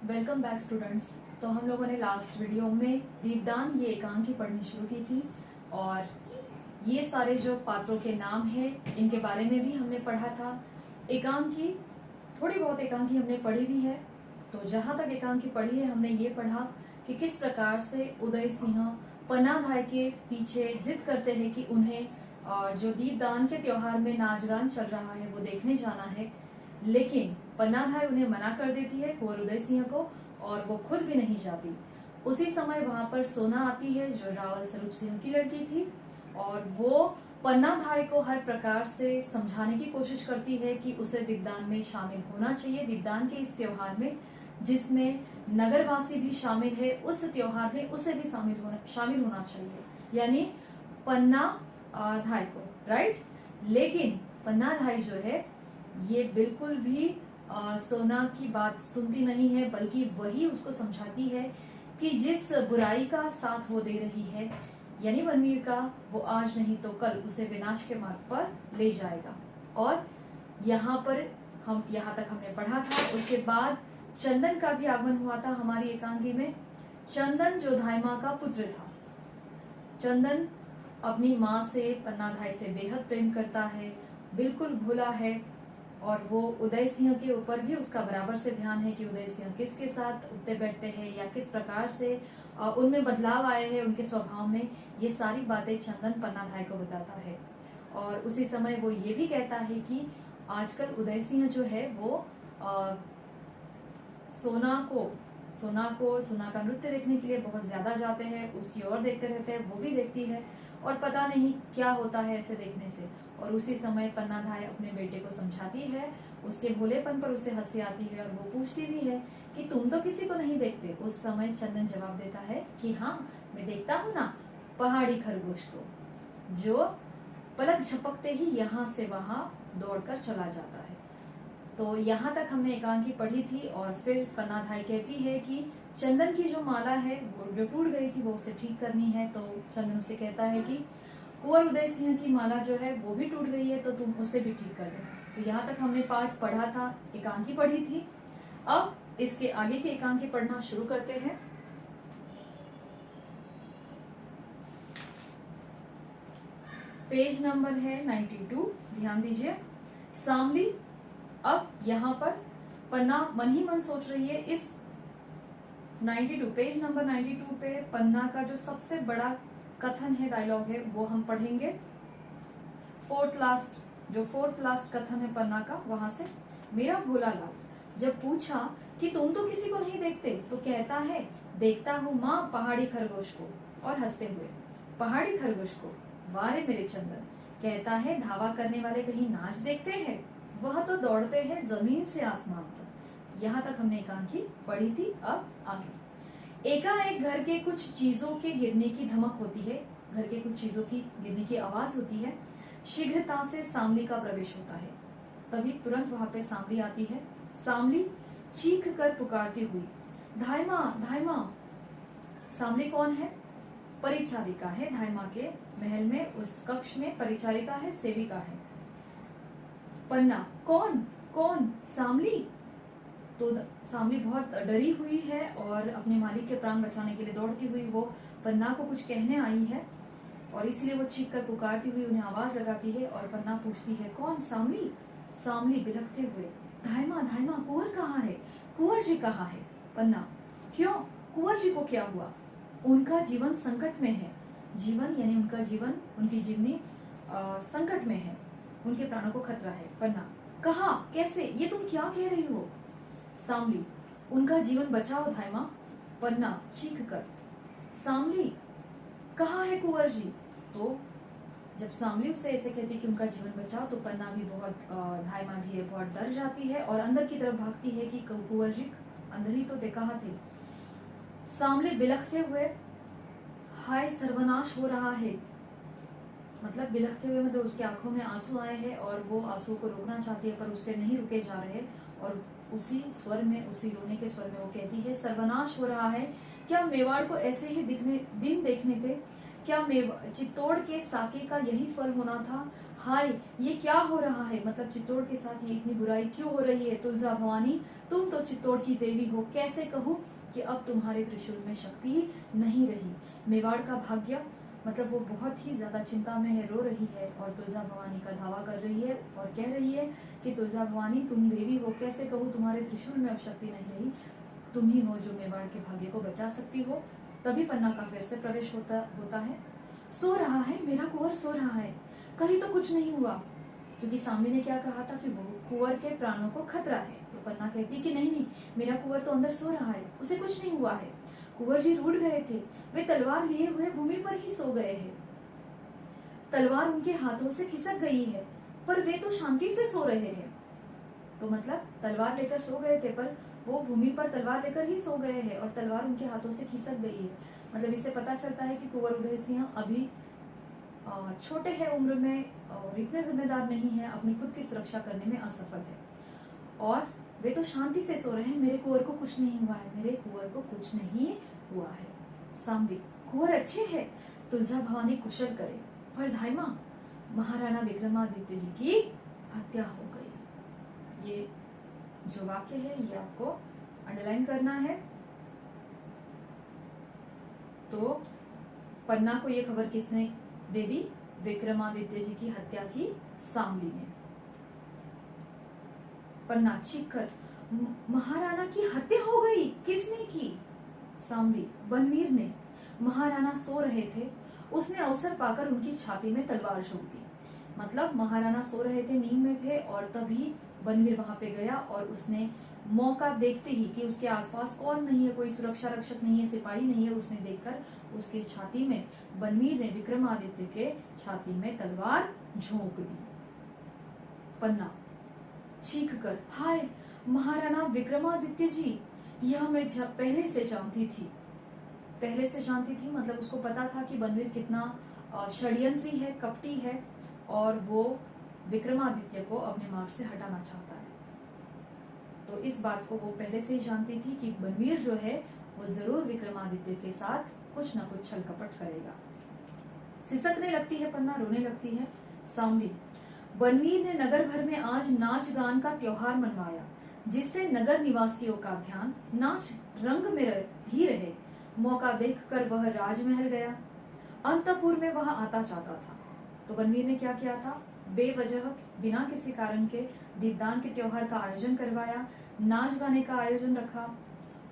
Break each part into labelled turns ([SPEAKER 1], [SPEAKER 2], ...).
[SPEAKER 1] Welcome back students. तो हम लोगों ने लास्ट वीडियो में दीपदान ये एकांकी पढ़नी शुरू की थी और ये सारे जो पात्रों के नाम हैं इनके बारे में भी हमने पढ़ा था। एकांकी थोड़ी बहुत एकांकी हमने पढ़ी भी है। तो जहाँ तक एकांकी पढ़ी है हमने ये पढ़ा कि किस प्रकार से उदय सिंह पन्नाधाय के पीछे जिद करते हैं कि उन्हें जो दीपदान के त्योहार में नाच गान चल रहा है वो देखने जाना है, लेकिन पन्नाधाय उन्हें मना कर देती है कुंवर उदय सिंह को और वो खुद भी नहीं जाती। उसी समय वहां पर सोना आती है जो रावल स्वरूप सिंह की लड़की थी और वो पन्नाधाय को हर प्रकार से समझाने की कोशिश करती है कि उसे दीपदान में शामिल होना चाहिए। दीपदान के इस त्योहार में जिसमें नगरवासी भी शामिल है, उस त्योहार में उसे भी शामिल होना चाहिए, यानी पन्नाधाय को, राइट। लेकिन पन्नाधाय जो है ये बिल्कुल भी सोना की बात सुनती नहीं है, बल्कि वही उसको समझाती है कि जिस बुराई का साथ वो दे रही है, यानी बनवीर का, वो आज नहीं तो कल उसे विनाश के मार्ग पर ले जाएगा। और यहाँ तक हमने पढ़ा था। उसके बाद चंदन का भी आगमन हुआ था हमारी एकांकी में। चंदन जो धायमा का पुत्र था। चंदन अपनी माँ से, पन्नाधाय से बेहद प्रेम करता है, बिल्कुल भोला है और वो उदय सिंह के ऊपर भी उसका बराबर से ध्यान है कि उदय सिंह किसके साथ उठते बैठते हैं या किस प्रकार से उनमें बदलाव आए हैं उनके स्वभाव में। ये सारी बातें चंदन पन्नाधाय को बताता है और उसी समय वो ये भी कहता है कि आजकल उदय सिंह जो है वो सोना का नृत्य देखने के लिए बहुत ज्यादा जाते हैं, उसकी ओर देखते रहते हैं, वो भी देखती है और पता नहीं क्या होता है ऐसे देखने से। और उसी समय पन्नाधाय अपने बेटे को समझाती है, उसके भोलेपन पर उसे हंसी आती है और वो पूछती भी है कि तुम तो किसी को नहीं देखते। उस समय चंदन जवाब देता है कि हाँ, मैं देखता हूँ ना पहाड़ी खरगोश को, जो पलक झपकते ही यहाँ से वहां दौड़कर चला जाता है। तो यहाँ तक हमने एकांकी पढ़ी थी और फिर पन्नाधाय कहती है कि चंदन की जो माला है वो जो टूट गई थी वो उसे ठीक करनी है। तो चंदन उसे कहता है कि कुंवर उदय सिंह की माला जो है वो भी टूट गई है, तो तुम उसे भी ठीक कर देना। तो यहाँ तक हमने पाठ पढ़ा था, एकांकी पढ़ी थी। अब इसके आगे की एकांकी पढ़ना शुरू करते हैं। पेज नंबर है 92, ध्यान दीजिए। सामली। अब यहाँ पर पन्ना मन ही मन सोच रही है, इस 92 पेज नंबर 92 पे पन्ना का जो सबसे बड़ा कथन है, डायलॉग है, वो हम पढ़ेंगे। फोर्थ लास्ट कथन है पन्ना का, वहां से। मेरा भोला लाल जब पूछा कि तुम तो किसी को नहीं देखते, तो कहता है देखता हूँ माँ पहाड़ी खरगोश को, और हंसते हुए पहाड़ी खरगोश को, वारे मेरे चंदन, कहता है धावा करने वाले कहीं नाच देखते हैं, वह तो दौड़ते हैं जमीन से आसमान तक। यहाँ तक हमने एकांकी पढ़ी थी। अब आगे। एकाएक घर के कुछ चीजों के गिरने की धमक होती है, घर के कुछ चीजों की गिरने की आवाज होती है। शीघ्रता से सामली का प्रवेश होता है, तभी तुरंत वहां पे सामली आती है। सामली चीख कर पुकारती हुई धायमा धायमा। सामली कौन है? परिचारिका है। धायमा के महल में उस कक्ष में परिचारिका है, सेविका है। पन्ना कौन कौन? सामली। तो सामली बहुत डरी हुई है और अपने मालिक के प्राण बचाने के लिए दौड़ती हुई वो पन्ना को कुछ कहने आई है और इसलिए वो चीख कर पुकारती हुई उन्हें आवाज लगाती है और पन्ना पूछती है कौन? सामली। सामली बिलखते हुए धायमा धायमा, कुंवर कहाँ है? कुंवर जी कहाँ है? पन्ना क्यों? कुंवर जी को क्या हुआ? उनका जीवन संकट में है। जीवन यानी उनका जीवन, उनकी जीवनी संकट में है, उनके प्राणों को खतरा है। पन्ना कहाँ, कैसे, ये तुम क्या कह रही हो? सामली उनका जीवन बचाओ धायमा। पन्ना चीख कर सामली कहाँ है कुंवर जी? तो जब सामली उसे ऐसे कहती कि उनका जीवन बचाओ, तो पन्ना भी बहुत, धायमा भी है, बहुत डर जाती है और अंदर की तरफ भागती है कि कुंवर जी अंदर ही तो कहाँ थे। सामली बिलखते हुए हाय सर्वनाश हो रहा है, मतलब बिलखते हुए मतलब उसकी आंखों में आंसू आए हैं और वो आंसू को रोकना चाहती है पर उससे नहीं रुके जा रहे। और उसी स्वर में, उसी रोने के स्वर में वो कहती है सर्वनाश हो रहा है। क्या मेवाड़ को ऐसे ही दिन देखने थे? क्या चित्तौड़ के साके का यही फल होना था? हाय, ये क्या हो रहा है? मतलब चित्तौड़ के साथ ये इतनी बुराई क्यों हो रही है? तुलजा भवानी, तुम तो चित्तौड़ की देवी हो, कैसे कहूँ कि अब तुम्हारे त्रिशूल में शक्ति ही नहीं रही। मेवाड़ का भाग्य, मतलब वो बहुत ही ज्यादा चिंता में है, रो रही है और तुलजा भवानी का धावा कर रही है और कह रही है कि तुलजा भवानी, तुम देवी हो, कैसे कहूँ तुम्हारे त्रिशूल में अब शक्ति नहीं रही। तुम ही हो जो मेवाड़ के भाग्य को बचा सकती हो। तभी पन्ना का फिर से प्रवेश होता है। सो रहा है मेरा कुंवर, सो रहा है, कहीं तो कुछ नहीं हुआ, क्योंकि सामने ने क्या कहा था कि वो कुंवर के प्राणों को खतरा है। तो पन्ना कहती है कि नहीं नहीं, मेरा कुंवर तो अंदर सो रहा है, उसे कुछ नहीं हुआ है। कुंवर जी रूठ गए थे, वे तलवार लिए हुए भूमि पर ही सो गए हैं। तलवार उनके हाथों से खिसक गई है, पर वे तो शांति से सो रहे हैं। तो मतलब तलवार लेकर सो गए थे, पर वो भूमि पर तलवार लेकर ही सो गए हैं और तलवार उनके हाथों से खिसक गई है। मतलब इससे पता चलता है कि कुंवर उदय सिंह अभी छोटे हैं उम्र में और इतने जिम्मेदार नहीं है, अपनी खुद की सुरक्षा करने में असफल है और वे तो शांति से सो रहे हैं। मेरे कुंवर को कुछ नहीं हुआ है, मेरे कुंवर को कुछ नहीं हुआ है। सामने कुंवर अच्छे है, तुलजा भवानी कुशल करे, पर धाइमा महाराणा विक्रमादित्य जी की हत्या हो गई। ये जो वाक्य है ये आपको अंडरलाइन करना है। तो पन्ना को ये खबर किसने दे दी? विक्रमादित्य जी की हत्या की सामली ने। पन्ना चीख कर, महाराणा की हत्या हो गई, किसने की? सामली, बनवीर ने। महाराणा सो रहे थे, उसने अवसर पाकर उनकी छाती में तलवार झोंक दी। मतलब महाराणा सो रहे थे, नींद में थे और तभी बनवीर वहां पे गया और उसने मौका देखते ही कि उसके आसपास कौन नहीं है, कोई सुरक्षा रक्षक नहीं है, सिपाही नहीं है, उसने देखकर उसकी छाती में, बनवीर ने विक्रमादित्य के छाती में तलवार झोंक दी। पन्ना चीख कर, हाय महाराणा विक्रमादित्य जी, यह मैं पहले से जानती थी। पहले से जानती थी मतलब उसको पता था कि बनवीर कितना षड्यंत्री है, कपटी है और वो विक्रमादित्य को अपने मार्ग से हटाना चाहता है। तो इस बात को वो पहले से ही जानती थी कि बनवीर जो है वो जरूर विक्रमादित्य के साथ कुछ ना कुछ छल कपट करेगा। सिसकने लगती है पन्ना, रोने लगती है। सामने बनवीर ने नगर भर में आज नाच गान का त्योहार मनवाया, जिससे नगर निवासियों का ध्यान नाच रंग में ही रहे। मौका देखकर वह राजमहल गया, अंतपुर में वह आता जाता था। तो बनवीर ने क्या किया था? बेवजह बिना किसी कारण के दीपदान के त्योहार का आयोजन करवाया, नाच गाने का आयोजन रखा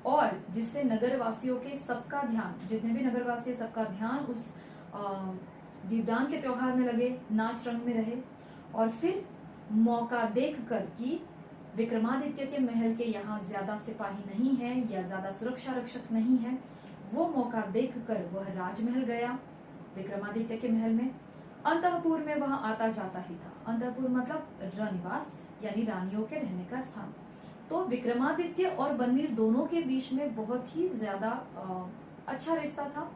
[SPEAKER 1] और जिससे नगरवासियों के सबका ध्यान, जितने भी नगरवासी सबका ध्यान उस दीपदान के त्योहार में लगे, नाच रंग में रहे। और फिर मौका देखकर कि विक्रमादित्य के महल के यहाँ ज्यादा सिपाही नहीं है या ज्यादा सुरक्षा रक्षक नहीं है, वो मौका देखकर वह राजमहल गया, विक्रमादित्य के महल में। अंतःपुर में वह आता जाता ही था। अंतःपुर मतलब रनिवास यानी रानियों के रहने का स्थान। तो विक्रमादित्य और बनवीर दोनों के बीच में बहुत ही ज्यादा अच्छा रिश्ता था।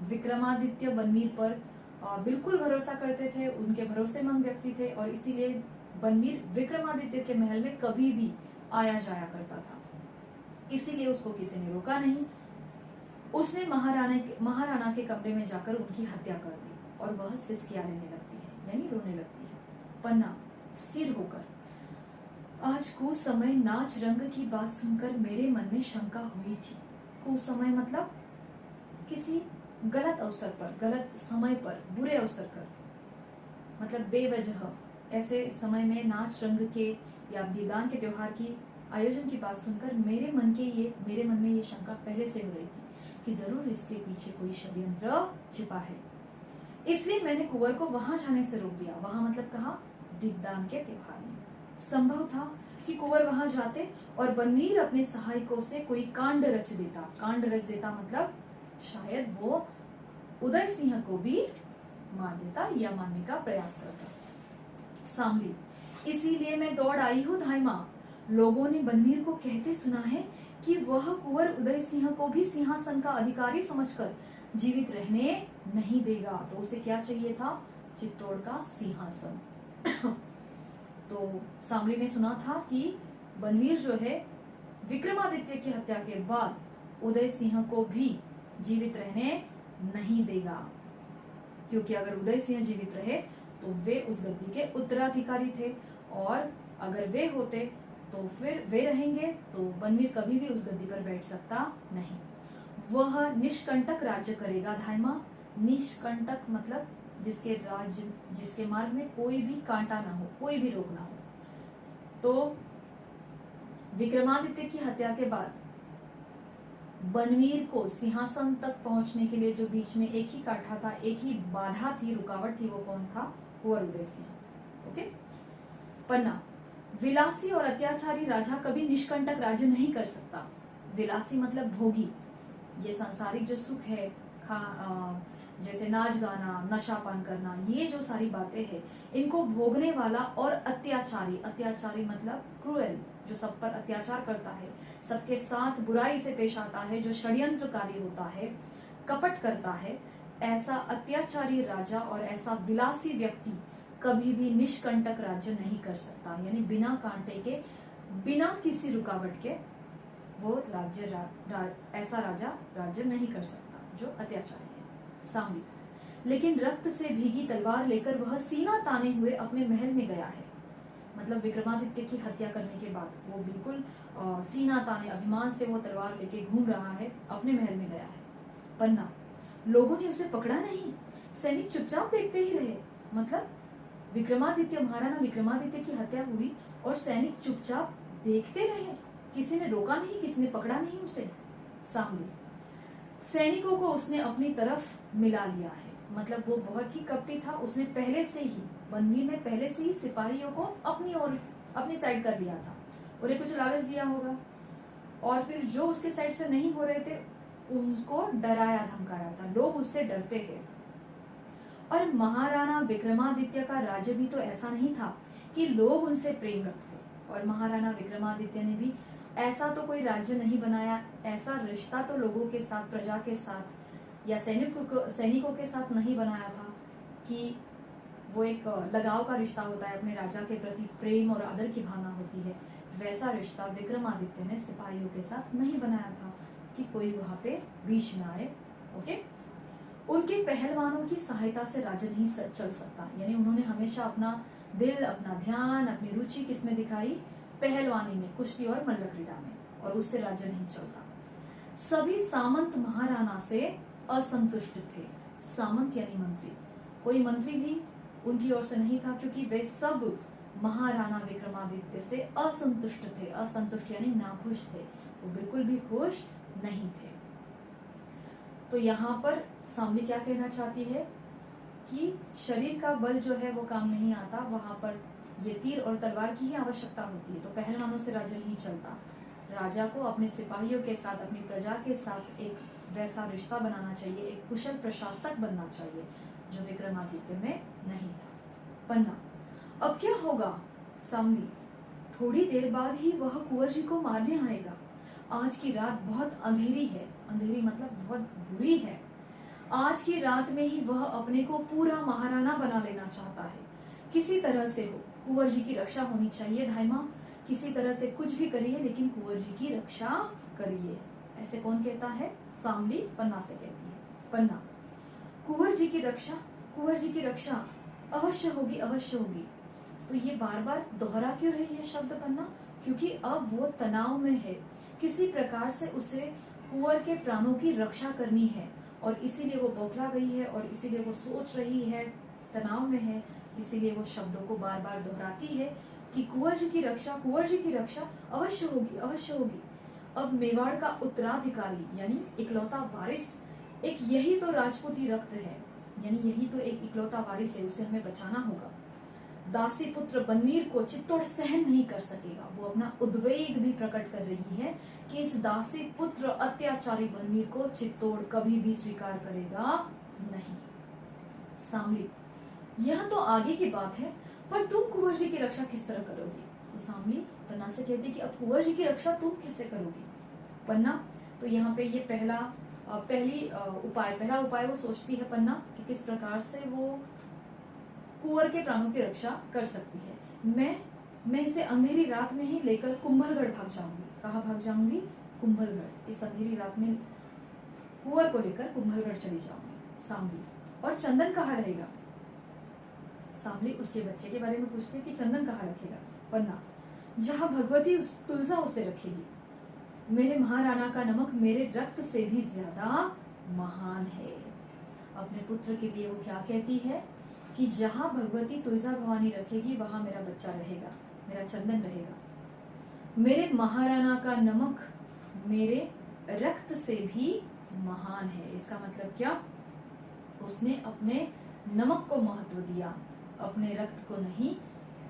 [SPEAKER 1] विक्रमादित्य बनवीर पर बिल्कुल भरोसा करते थे, उनके भरोसेमंद व्यक्ति थे और इसीलिए बनवीर विक्रमादित्य के महल में कभी भी आया जाया करता था। इसीलिए उसको किसी ने रोका नहीं। उसने महाराणा के कमरे में जाकर उनकी हत्या कर दी और वह सिसकियां लेने लगती है यानी रोने लगती है। पन्ना स्थिर होकर, आज कुसमय नाच रंग की बात सुनकर मेरे मन में शंका हुई थी। कुसमय मतलब किसी गलत अवसर पर, गलत समय पर, बुरे अवसर पर, मतलब बेवजह ऐसे समय में नाच रंग के या दीपदान के त्योहार की आयोजन की बात सुनकर मेरे मन में ये शंका पहले से हो रही थी कि जरूर इसके पीछे कोई षड्यंत्र छिपा है। इसलिए मैंने कुंवर को वहां जाने से रोक दिया। वहां मतलब कहा? दीपदान के त्योहार में। संभव था कि कुंवर वहां जाते और बनवीर अपने सहायकों से कोई कांड रच देता। कांड रच देता मतलब शायद वो उदय सिंह को भी मार देता या मारने का प्रयास करता। सामली, इसीलिए मैं दौड़ आई हूँ धाइमा। लोगों ने बनवीर को कहते सुना है कि वह कुंवर उदय सिंह को भी सिंहासन का अधिकारी समझकर जीवित रहने नहीं देगा। तो उसे क्या चाहिए था? चित्तौड़ का सिंहासन। तो सामली ने सुना था कि बनवीर जो है विक्रमादित्य की हत्या के बाद उदय सिंह को भी जीवित रहने नहीं देगा। क्योंकि अगर उदय सिंह जीवित रहे तो वे उस गद्दी के उत्तराधिकारी थे, और अगर वे होते तो फिर वे रहेंगे तो बन्नीर कभी भी उस गद्दी पर बैठ सकता नहीं। वह निष्कंटक राज्य करेगा धाइमा। निष्कंटक मतलब जिसके मार्ग में कोई भी कांटा ना हो, कोई भी रोक ना हो। तो विक्रमादित्य की हत्या के बाद बनवीर को सिंहासन तक पहुंचने के लिए जो बीच में एक ही कांटा था, एक ही बाधा थी, रुकावट थी, वो कौन था? कुंवर उदय सिंह। ओके। पन्ना, विलासी और अत्याचारी राजा कभी निष्कंटक राज्य नहीं कर सकता। विलासी मतलब भोगी, ये सांसारिक जो सुख है, जैसे नाच गाना, नशापान करना, ये जो सारी बातें हैं, इनको भोगने वाला, और अत्याचारी, अत्याचारी मतलब क्रूएल, जो सब पर अत्याचार करता है, सबके साथ बुराई से पेश आता है, जो षड्यंत्रकारी होता है, कपट करता है, ऐसा अत्याचारी राजा और ऐसा विलासी व्यक्ति कभी भी निष्कंटक राज्य नहीं कर सकता। यानी बिना कांटे के, बिना किसी रुकावट के वो ऐसा राजा राज्य नहीं कर सकता जो अत्याचारी है। सामने, लेकिन रक्त से भीगी तलवार लेकर वह सीना ताने हुए अपने महल में गया है। मतलब विक्रमादित्य की हत्या करने के बाद वो बिल्कुल सीना ताने अभिमान से वो तलवार लेके घूम रहा है, अपने महल में गया है। पन्ना, लोगों ने उसे पकड़ा नहीं, सैनिक चुपचाप देखते ही रहे। मतलब विक्रमादित्य, महाराणा विक्रमादित्य की हत्या हुई और सैनिक चुपचाप देखते रहे, किसी ने रोका नहीं, किसी ने पकड़ा नहीं उसे। सामने, सैनिकों को उसने अपनी तरफ मिला लिया है। मतलब वो बहुत ही कपटी था, उसने पहले से ही, बनवीर ने पहले से ही सिपाहियों को अपनी ओर, अपनी साइड कर लिया था, उन्हें कुछ लालच दिया होगा, और फिर जो उसके साइड से नहीं हो रहे थे उनको डराया धमकाया था। लोग उससे डरते हैं। और महाराणा विक्रमादित्य का राज्य भी तो ऐसा नहीं था कि लोग उनसे प्रेम रखते, और महाराणा विक्रमादित्य ने भी ऐसा तो कोई राज्य नहीं बनाया, ऐसा रिश्ता तो लोगों के साथ, प्रजा के साथ या सैनिकों के साथ नहीं बनाया था कि वो एक लगाव का रिश्ता होता है, अपने राजा के प्रति प्रेम और आदर की भावना होती है। वैसा रिश्ता विक्रमादित्य ने सिपाहियों के साथ नहीं बनाया था कि कोई वहां पे बीच में आए। ओके। उनके पहलवानों की सहायता से राज्य नहीं चल सकता। यानी उन्होंने हमेशा अपना दिल, अपना ध्यान, अपनी रुचि किसमें दिखाई? पहलवानी में, कुश्ती और मल्ल क्रीड़ा में, और उससे राज्य नहीं चलता। सभी सामंत महाराणा से असंतुष्ट थे। सामंत यानी मंत्री, कोई मंत्री भी उनकी ओर से नहीं था, क्योंकि वे सब महाराणा विक्रमादित्य से असंतुष्ट थे। असंतुष्ट यानी नाखुश थे, वो बिल्कुल भी खुश नहीं थे। तो यहाँ पर सामने क्या कहना चाहती है कि शरीर का बल जो है वो काम नहीं आता, वहां पर ये तीर और तलवार की ही आवश्यकता होती है। तो पहलवानों से राज्य नहीं चलता। राजा को अपने सिपाहियों के साथ, अपनी प्रजा के साथ एक वैसा रिश्ता बनाना चाहिए, एक कुशल प्रशासक बनना चाहिए, जो विक्रमादित्य में नहीं था। पन्ना, अब क्या होगा? सामने, थोड़ी देर बाद ही वह कुंवर जी को मारने आएगा। आज की रात बहुत अंधेरी है, अंधेरी मतलब बहुत बुरी है। आज की रात में ही वह अपने को पूरा महाराणा बना लेना चाहता है। किसी तरह से हो, कुंवर जी की रक्षा होनी चाहिए धाइमा, किसी तरह से कुछ भी करिए, लेकिन कुंवर जी की रक्षा करिए। ऐसे कौन कहता है? सामली पन्ना से कहती है। पन्ना, कुंवर जी की रक्षा, कुंवर जी की रक्षा अवश्य होगी, अवश्य होगी। तो ये बार बार दोहरा क्यों रही है शब्द पन्ना? क्योंकि अब वो तनाव में है, किसी प्रकार से उसे कुंवर के प्राणों की रक्षा करनी है, और इसीलिए वो बौखला गई है, और इसीलिए वो सोच रही है, तनाव में है, इसीलिए वो शब्दों को बार बार दोहराती है कि कुंवर जी की रक्षा, कुंवर जी की रक्षा अवश्य होगी, अवश्य होगी। अब मेवाड़ का उत्तराधिकारी यानी इकलौता वारिस, एक यही तो राजपूती रक्त है, यानी यही तो एक इकलौता वारिस है, उसे हमें बचाना होगा। दासी पुत्र बनवीर को चित्तौड़ सहन नहीं कर सकेगा। वो अपना उद्वेग भी प्रकट कर रही है कि इस दासी पुत्र अत्याचारी बनवीर को चित्तौड़ कभी भी स्वीकार करेगा नहीं। सामली, यह तो आगे की बात है, पर तुम कुंवर जी की रक्षा किस तरह करोगी? तो सामली पन्ना से कहती कि अब कुंवर जी की रक्षा तुम कैसे करोगी? पन्ना, तो यहाँ पे ये पहला उपाय वो सोचती है पन्ना कि किस प्रकार से वो कुंवर के प्राणों की रक्षा कर सकती है। मैं इसे अंधेरी रात में ही लेकर कुंभलगढ़ भाग जाऊंगी। कहाँ भाग जाऊंगी? कुंभलगढ़। इस अंधेरी रात में कुंवर को लेकर कुंभलगढ़ चली जाऊंगी। सामने, और चंदन कहाँ रहेगा? सांवली उसके बच्चे के बारे में पूछती है कि चंदन कहाँ रखेगा? पन्ना, जहाँ भगवती तुलसा उसे रखेगी। मेरे महाराणा का नमक मेरे रक्त से भी ज्यादा महान है। अपने पुत्र के लिए वो क्या कहती है कि जहाँ भगवती तुलसा भवानी रखेगी वहां मेरा बच्चा रहेगा, मेरा चंदन रहेगा। मेरे महाराणा का नमक मेरे रक्त से भी महान है। इसका मतलब क्या? उसने अपने नमक को महत्व दिया, अपने रक्त को नहीं,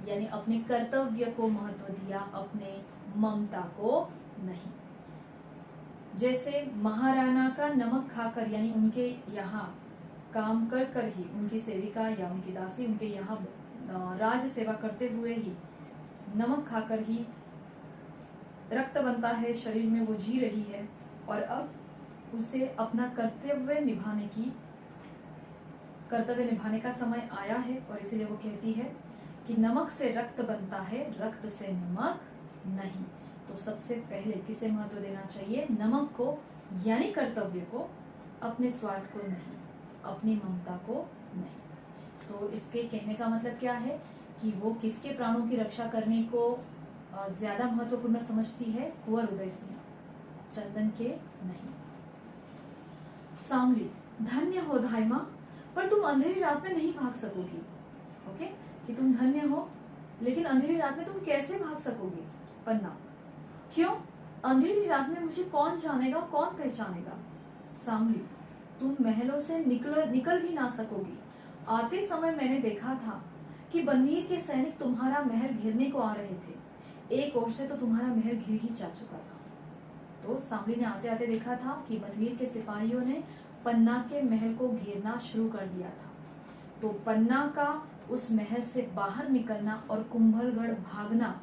[SPEAKER 1] यानी अपने कर्तव्य को महत्व दिया, अपने ममता को नहीं। जैसे महाराणा का नमक खाकर, यानी उनके यहाँ काम कर कर ही, उनकी सेविका या उनकी दासी उनके यहाँ राज सेवा करते हुए ही नमक खाकर ही रक्त बनता है शरीर में, वो जी रही है और अब उसे अपना कर्तव्य निभाने का समय आया है और इसीलिए वो कहती है कि नमक से रक्त बनता है, रक्त से नमक नहीं। तो सबसे पहले किसे महत्व देना चाहिए? नमक को, यानी कर्तव्य को, अपने स्वार्थ को नहीं, अपनी ममता को नहीं। तो इसके कहने का मतलब क्या है कि वो किसके प्राणों की रक्षा करने को ज्यादा महत्वपूर्ण समझती है? कुंवर उदय सिंह, चंदन के नहीं। सांवली, धन्य हो धायमा, पर तुम अंधेरी रात में नहीं भाग सकोगी। ओके, कि तुम धन्य हो लेकिन अंधेरी रात में तुम कैसे भाग सकोगी? पन्ना, क्यों? अंधेरी रात में मुझे कौन जानेगा, कौन पहचानेगा? सांवली, तुम महलों से निकल भी ना सकोगी। आते समय मैंने देखा था कि बनवीर के सैनिक तुम्हारा महल घेरने को आ रहे थे। एक ओर से तो तुम्हारा महल घिर ही जा चुका था। तो सांवली ने आते आते देखा था कि बनवीर के सिपाहियों ने पन्ना के महल को घेरना शुरू कर दिया था। तो पन्ना का उस महल से बाहर निकलना और कुंभलगढ़ भागना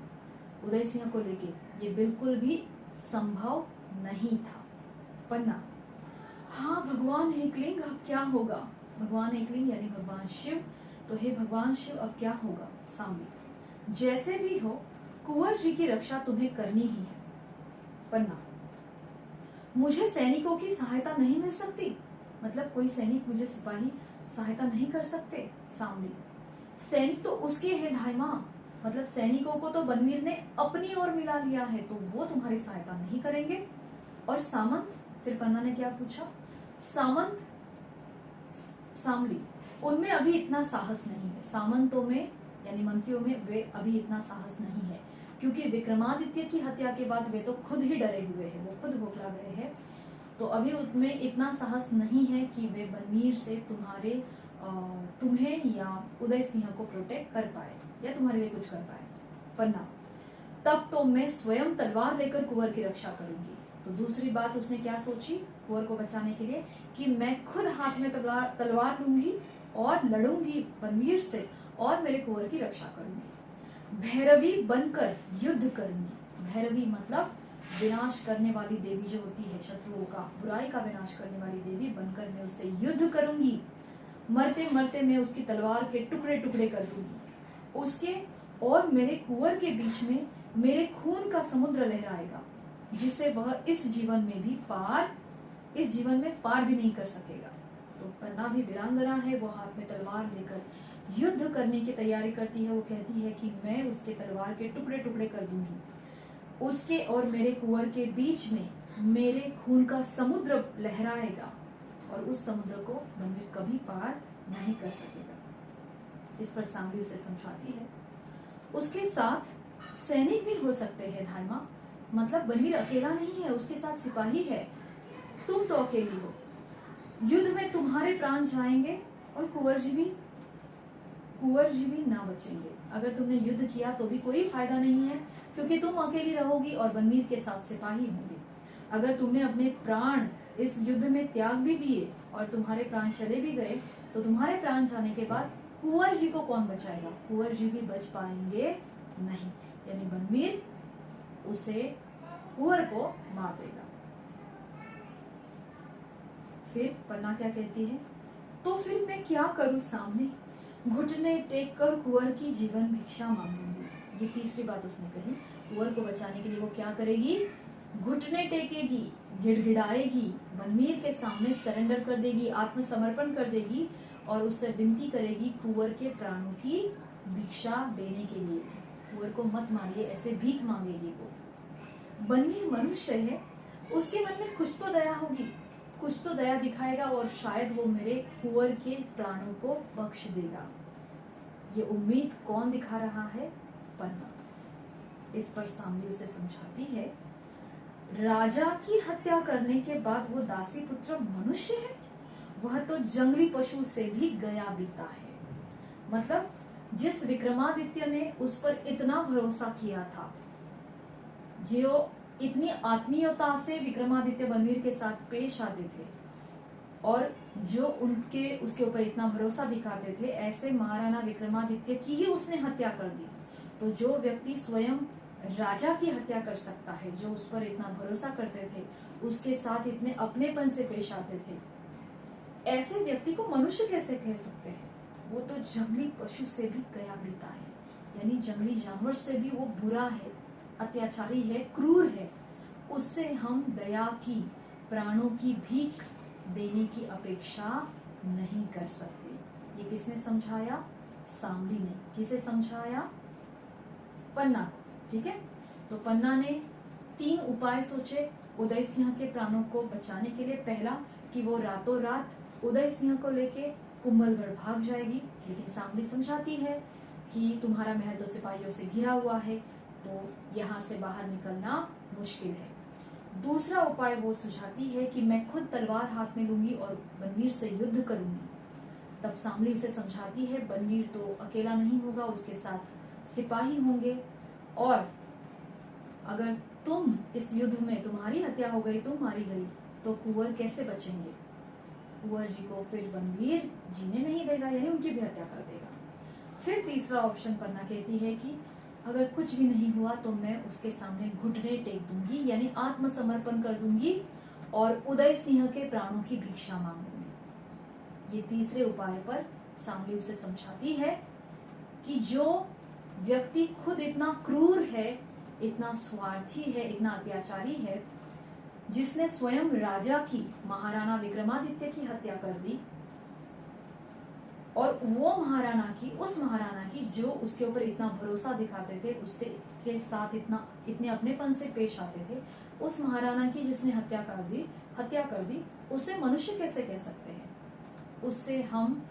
[SPEAKER 1] उदय सिंह को लेके ये बिल्कुल भी संभव नहीं था। पन्ना, हाँ भगवान एकलिंग, अब क्या होगा? भगवान एकलिंग यानी भगवान शिव, तो हे भगवान शिव अब क्या होगा? सांवली, जैसे भी हो कुंवर जी की रक्षा तुम्हें करनी ही है। पन्ना, मुझे सैनिकों की सहायता नहीं मिल सकती? मतलब कोई सैनिक, मुझे सिपाही सहायता नहीं कर सकते? सांवली, सैनिक तो उसके है धायमा, मतलब सैनिकों को तो बनवीर ने अपनी ओर मिला लिया है, तो वो तुम्हारी सहायता नहीं करेंगे। और सामंत, फिर पन्ना ने क्या पूछा? सामंत, सांवली, उनमें अभी इतना साहस नहीं है। सामंतों में यानी मंत्रियों में वे अभी इतना साहस नहीं है, क्योंकि विक्रमादित्य की हत्या के बाद वे तो खुद ही डरे हुए हैं, वो खुद बौखला गए हैं। तो अभी उनमें इतना साहस नहीं है कि वे बनवीर से तुम्हें या उदय सिंह को प्रोटेक्ट कर पाए या तुम्हारे लिए कुछ कर पाए। पन्ना, तब तो मैं स्वयं तलवार लेकर कुंवर की रक्षा करूंगी। तो दूसरी बात उसने क्या सोची कुंवर को बचाने के लिए कि मैं खुद हाथ में तलवार लूंगी और लड़ूंगी बनवीर से और मेरे कुंवर की रक्षा करूंगी। भैरवी बनकर युद्ध करूंगी। भैरवी मतलब विनाश करने वाली देवी जो होती है, शत्रुओं का, बुराई का विनाश करने वाली देवी बनकर मैं उससे युद्ध करूंगी। मरते मरते मैं उसकी तलवार के टुकड़े टुकड़े कर दूंगी। उसके और मेरे कुंवर के बीच में मेरे खून का समुद्र लहराएगा, जिसे वह इस जीवन में पार भी नहीं कर सकेगा। तो पन्ना भी वीरांगना है, वो हाथ में तलवार लेकर युद्ध करने की तैयारी करती है। वो कहती है कि मैं उसके तलवार के टुकड़े टुकड़े कर दूंगी। उसके और मेरे कुंवर के बीच में मेरे खून का समुद्र लहराएगा और उस समुद्र को बनवीर कभी पार नहीं कर सकेगा। इस पर सांवली उसे समझाती है। उसके साथ सैनिक भी हो सकते हैं धायमा, मतलब बनवीर अकेला नहीं है, उसके साथ सिपाही है। तुम तो अकेली हो। युद्ध में तुम्हारे प्राण जाएंगे और कुंवर जी भी ना बचेंगे। अगर तुमने युद्ध किया तो भी कोई फायदा नहीं है, क्योंकि तुम अकेली रहोगी और बनवीर के साथ सिपाही होंगे। अगर तुमने अपने प्राण इस युद्ध में त्याग भी दिए और तुम्हारे प्राण चले भी गए, तो तुम्हारे प्राण जाने के बाद कुंवर जी को कौन बचाएगा? कुंवर जी भी बच पाएंगे नहीं, यानी बनवीर उसे कुंवर को मार देगा। फिर पन्ना क्या कहती है? तो फिर मैं क्या करूं सामने? घुटने टेक कर कुंवर की जीवन भिक्षा मांगूंगी। ये तीसरी बात उसने कही। कुंवर को बचाने के लिए वो क्या करेगी? घुटने टेकेगी, गिड़गिड़ाएगी, बनवीर के सामने सरेंडर कर देगी, आत्मसमर्पण कर देगी और उससे विनती करेगी कुंवर के प्राणों की भिक्षा देने के लिए। कुंवर को मत मारिए, ऐसे भीख मांगेगी वो। बनवीर मनुष्य है, उसके मन में कुछ तो दया होगी, कुछ तो दया दिखाएगा और शायद वो मेरे कुंवर के प्राणों को बख्श देगा। ये उम्मीद कौन दिखा रहा है? पन्ना। इस पर सामने उसे समझाती है, राजा की हत्या करने के बाद वो दासी पुत्र मनुष्य है, वह तो जंगली पशु से भी गया बीता है। मतलब जिस विक्रमादित्य ने उस पर इतना भरोसा किया था, जो इतनी आत्मीयता से विक्रमादित्य बनवीर के साथ पेश आते थे और जो उसके ऊपर इतना भरोसा दिखाते थे, ऐसे महाराणा विक्रमादित्य की ही उसने हत्या कर दी। तो जो व्यक्ति स्वयं राजा की हत्या कर सकता है, जो उस पर इतना भरोसा करते थे, उसके साथ इतने अपनेपन से पेश आते थे, ऐसे व्यक्ति को मनुष्य कैसे कह सकते हैं? वो तो जंगली पशु से भी गया बीता है, यानी जंगली जानवर से भी वो बुरा है, अत्याचारी है, क्रूर है। उससे हम दया की, प्राणों की भीख देने की अपेक्षा नहीं कर सकते। ये किसने समझाया? सामली ने। किसे समझाया? पन्ना को। ठीक है, तो पन्ना ने 3 उपाय सोचे उदय सिंह के प्राणों को बचाने के लिए। पहला कि वो रातों रात उदय सिंह को लेके कुंभलगढ़ भाग जाएगी, लेकिन सामली समझाती है कि तुम्हारा महल तो सिपाहियों से घिरा हुआ है, तो यहाँ से बाहर निकलना मुश्किल है। दूसरा उपाय वो सुझाती है कि मैं खुद तलवार हाथ में लूंगी और बनवीर से युद्ध करूंगी। तब सामली उसे समझाती है, बनवीर तो अकेला नहीं होगा, उसके साथ सिपाही होंगे, और अगर तुम इस युद्ध में, तुम्हारी हत्या हो गई, तुम मारी गई, तो कुंवर कैसे बचेंगे? कुंवर जी को फिर बनवीर जीने नहीं देगा, यानी उनकी भी हत्या कर देगा। फिर तीसरा ऑप्शन पन्ना कहती है कि अगर कुछ भी नहीं हुआ तो मैं उसके सामने घुटने टेक दूंगी, यानी आत्मसमर्पण कर दूंगी और उदय सिंह के प्राणों की भिक्षा मांगूंगी। ये तीसरे उपाय पर सामली उसे समझाती है कि जो व्यक्ति खुद इतना क्रूर है, इतना स्वार्थी है, इतना अत्याचारी है, जिसने स्वयं राजा की, महाराणा विक्रमादित्य की हत्या कर दी, और वो महाराणा की, उस महाराणा की जो उसके ऊपर इतना भरोसा दिखाते थे, उससे के साथ इतने अपनेपन से पेश आते थे, उस महाराणा की जिसने हत्या कर दी, उसे मनुष्य कैसे कह सकते हैं? उससे हम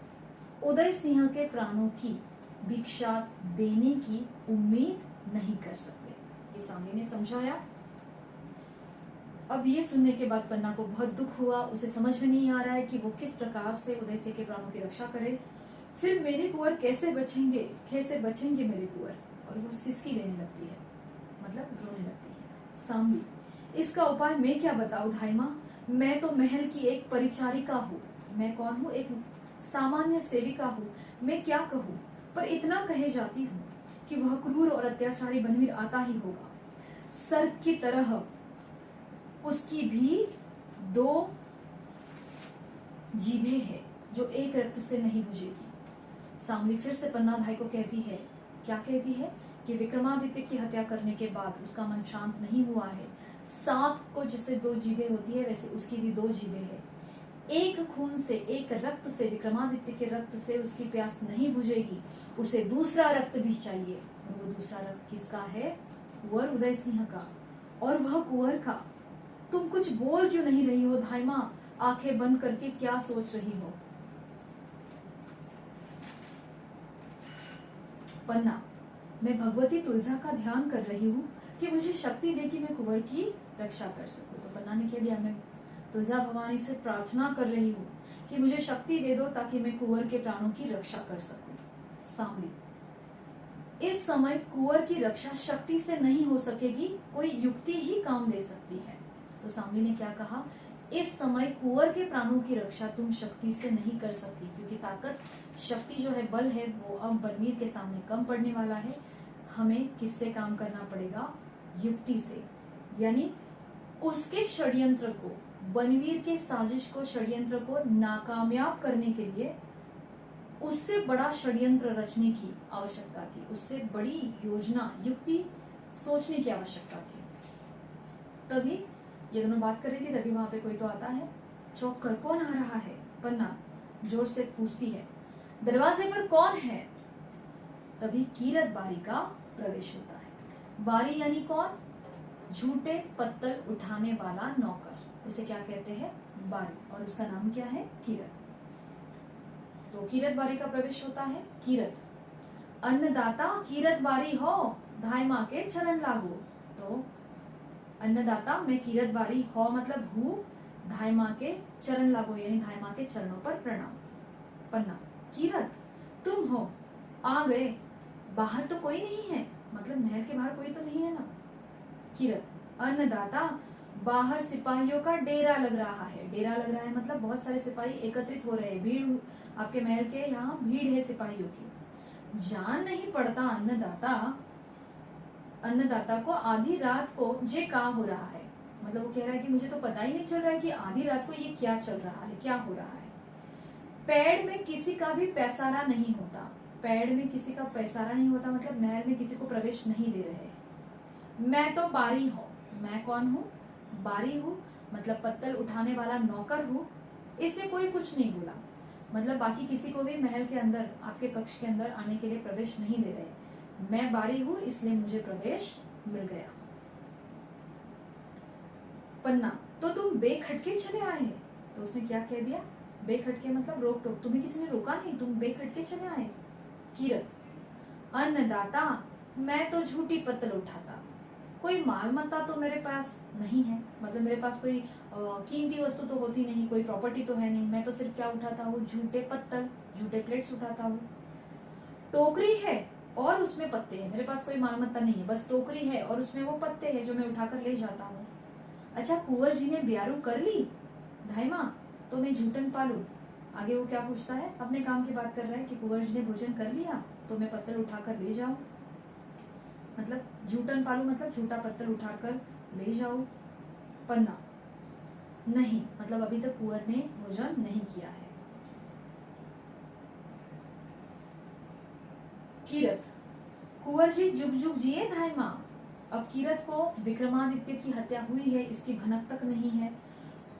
[SPEAKER 1] उदय सिंह के प्राणों की भिक्षा देने की उम्मीद नहीं कर सकते। ये सामने ने समझाया। अब ये सुनने के बाद पन्ना को बहुत दुख हुआ, उसे समझ में नहीं आ रहा है कि वो किस प्रकार से उदय सिंह के प्राणों की रक्षा करे। फिर मेरे कुंवर कैसे बचेंगे मेरे कुंवर? और वो सिसकी लेने लगती है, मतलब रोने लगती है। सामली, इसका उपाय मैं क्या बताऊं धाई माँ? मैं तो महल की एक परिचारिका हूँ। मैं कौन हूँ? एक सामान्य सेविका हूँ। मैं क्या कहूँ? पर इतना कहे जाती हूँ कि वह क्रूर और अत्याचारी बनवीर आता ही होगा। सर्प की तरह उसकी भी 2 जीभें हैं जो एक रक्त से नहीं बुझेगी। सामली फिर से पन्ना धाई को कहती है, क्या कहती है? कि विक्रमादित्य की हत्या करने के बाद उसका मन शांत नहीं हुआ है। सांप को जैसे 2 जीभें होती है, वैसे उसकी भी 2 जीभें हैं। एक खून से, एक रक्त से, विक्रमादित्य के रक्त से उसकी प्यास नहीं बुझेगी, उसे दूसरा रक्त भी चाहिए। और वो दूसरा रक्त किसका है? कुंवर उदय सिंह का। और वह कुंवर का। तुम कुछ बोल क्यों नहीं रही हो धाई माँ? आंखें बंद करके क्या सोच रही हो? पन्ना, मैं भगवती तुलजा का ध्यान कर रही हूँ कि मुझे शक्ति दे कि मैं कुंवर की रक्षा कर सकूं। तो पन्ना ने कह दिया, मैं तुलजा भवानी से प्रार्थना कर रही हूँ कि मुझे शक्ति दे दो ताकि मैं कुंवर के प्राणों की रक्षा कर सकूं। सामली, इस समय कुंवर की रक्षा शक्ति से नहीं हो सकेगी, कोई युक्ति ही काम दे सकती है। तो सामली ने क्या कहा? इस समय कुंवर के प्राणों की रक्षा तुम शक्ति से नहीं कर सकती, क्योंकि ताकत, शक्ति जो है, बल है, वो अब बनवीर के सामने कम पड़ने वाला है। हमें किससे काम करना पड़ेगा? युक्ति से। यानी उसके षड्यंत्र को, बनवीर के साजिश को, षड्यंत्र को नाकामयाब करने के लिए उससे बड़ा षड्यंत्र रचने की आवश्यकता थी, उससे बड़ी योजना, युक्ति सोचने की आवश्यकता थी। तभी ये दोनों बात कर रही थी, तभी वहां पे कोई तो आता है। चौंक कर, कौन आ रहा है? पन्ना, जोर से पूछती है, दरवाजे पर कौन है? तभी कीरत बारी का प्रवेश होता है। बारी यानी कौन? झूठे पत्तल उठाने वाला नौकर, उसे क्या कहते हैं? बारी, और उसका नाम क्या है? कीरत। तो कीरत बारी का प्रवेश होता है। कीरत, अन्नदाता कीरत बारी हो, धाय माँ के चरण लागो। तो अन्नदाता मैं कीरत बारी हो मतलब हूँ, धाय माँ के चरण लागो यानी धाय माँ के चरणों पर प्रणाम। पन्ना, कीरत तुम हो, आ गए, बाहर तो कोई नहीं है, मतलब महल के बाहर कोई तो नहीं है ना। कीरत, अन्नदाता बाहर सिपाहियों का डेरा लग रहा है। डेरा लग रहा है मतलब बहुत सारे सिपाही एकत्रित हो रहे हैं, भीड़, आपके महल के यहाँ भीड़ है सिपाहियों की। जान नहीं पड़ता अन्नदाता, अन्नदाता को आधी रात को जे का हो रहा है, मतलब वो कह रहा है कि मुझे तो पता ही नहीं चल रहा है कि आधी रात को ये क्या चल रहा है, क्या हो रहा है। पेड़ में किसी का भी पैसारा नहीं होता। पेड़ में किसी का पैसारा नहीं होता मतलब महल में किसी को प्रवेश नहीं दे रहे। मैं तो बारी हूँ, मैं कौन हूँ? बारी हूँ, मतलब पत्तल उठाने वाला नौकर हूँ। इससे कोई कुछ नहीं बोला, मतलब बाकी किसी को भी महल के अंदर, आपके कक्ष के अंदर आने के लिए प्रवेश नहीं दे रहे। मैं बारी हूँ इसलिए मुझे प्रवेश मिल गया। पन्ना, तो तुम बेखटके चले आए? तो उसने क्या कह दिया? बेखटके मतलब रोक टोक, तुम्हें किसी ने रोका नहीं, तुम बेखटके चले आए। कीरत, अन्नदाता मैं तो झूठी पत्तल उठाता, कोई माल मत्ता तो मेरे पास नहीं है, मतलब मेरे पास कोई कीमती वस्तु तो होती नहीं, कोई प्रॉपर्टी तो है नहीं, मैं तो सिर्फ क्या उठाता हूँ? झूठे पत्तल, झूठे प्लेट्स उठाता हूँ। टोकरी है और उसमें पत्ते हैं, मेरे पास कोई माल मत्ता नहीं है, बस टोकरी है और उसमें वो पत्ते हैं जो मैं उठाकर ले जाता हूँ। अच्छा, कुंवर जी ने ब्यारू कर ली, धाई माँ तो मैं झूठन पालू। आगे वो क्या पूछता है? अपने काम की बात कर रहा है कि कुंवर जी ने भोजन कर लिया तो मैं पत्तल उठाकर ले जाऊं, मतलब झूठन पालू मतलब झूठा पत्तल उठाकर ले जाऊं। पन्ना, नहीं, मतलब अभी तक कुंवर ने भोजन नहीं किया है। कीरत, कुंवर जी जुग जुग जिए धाय माँ। अब कीरत को विक्रमादित्य की हत्या हुई है इसकी भनक तक नहीं है,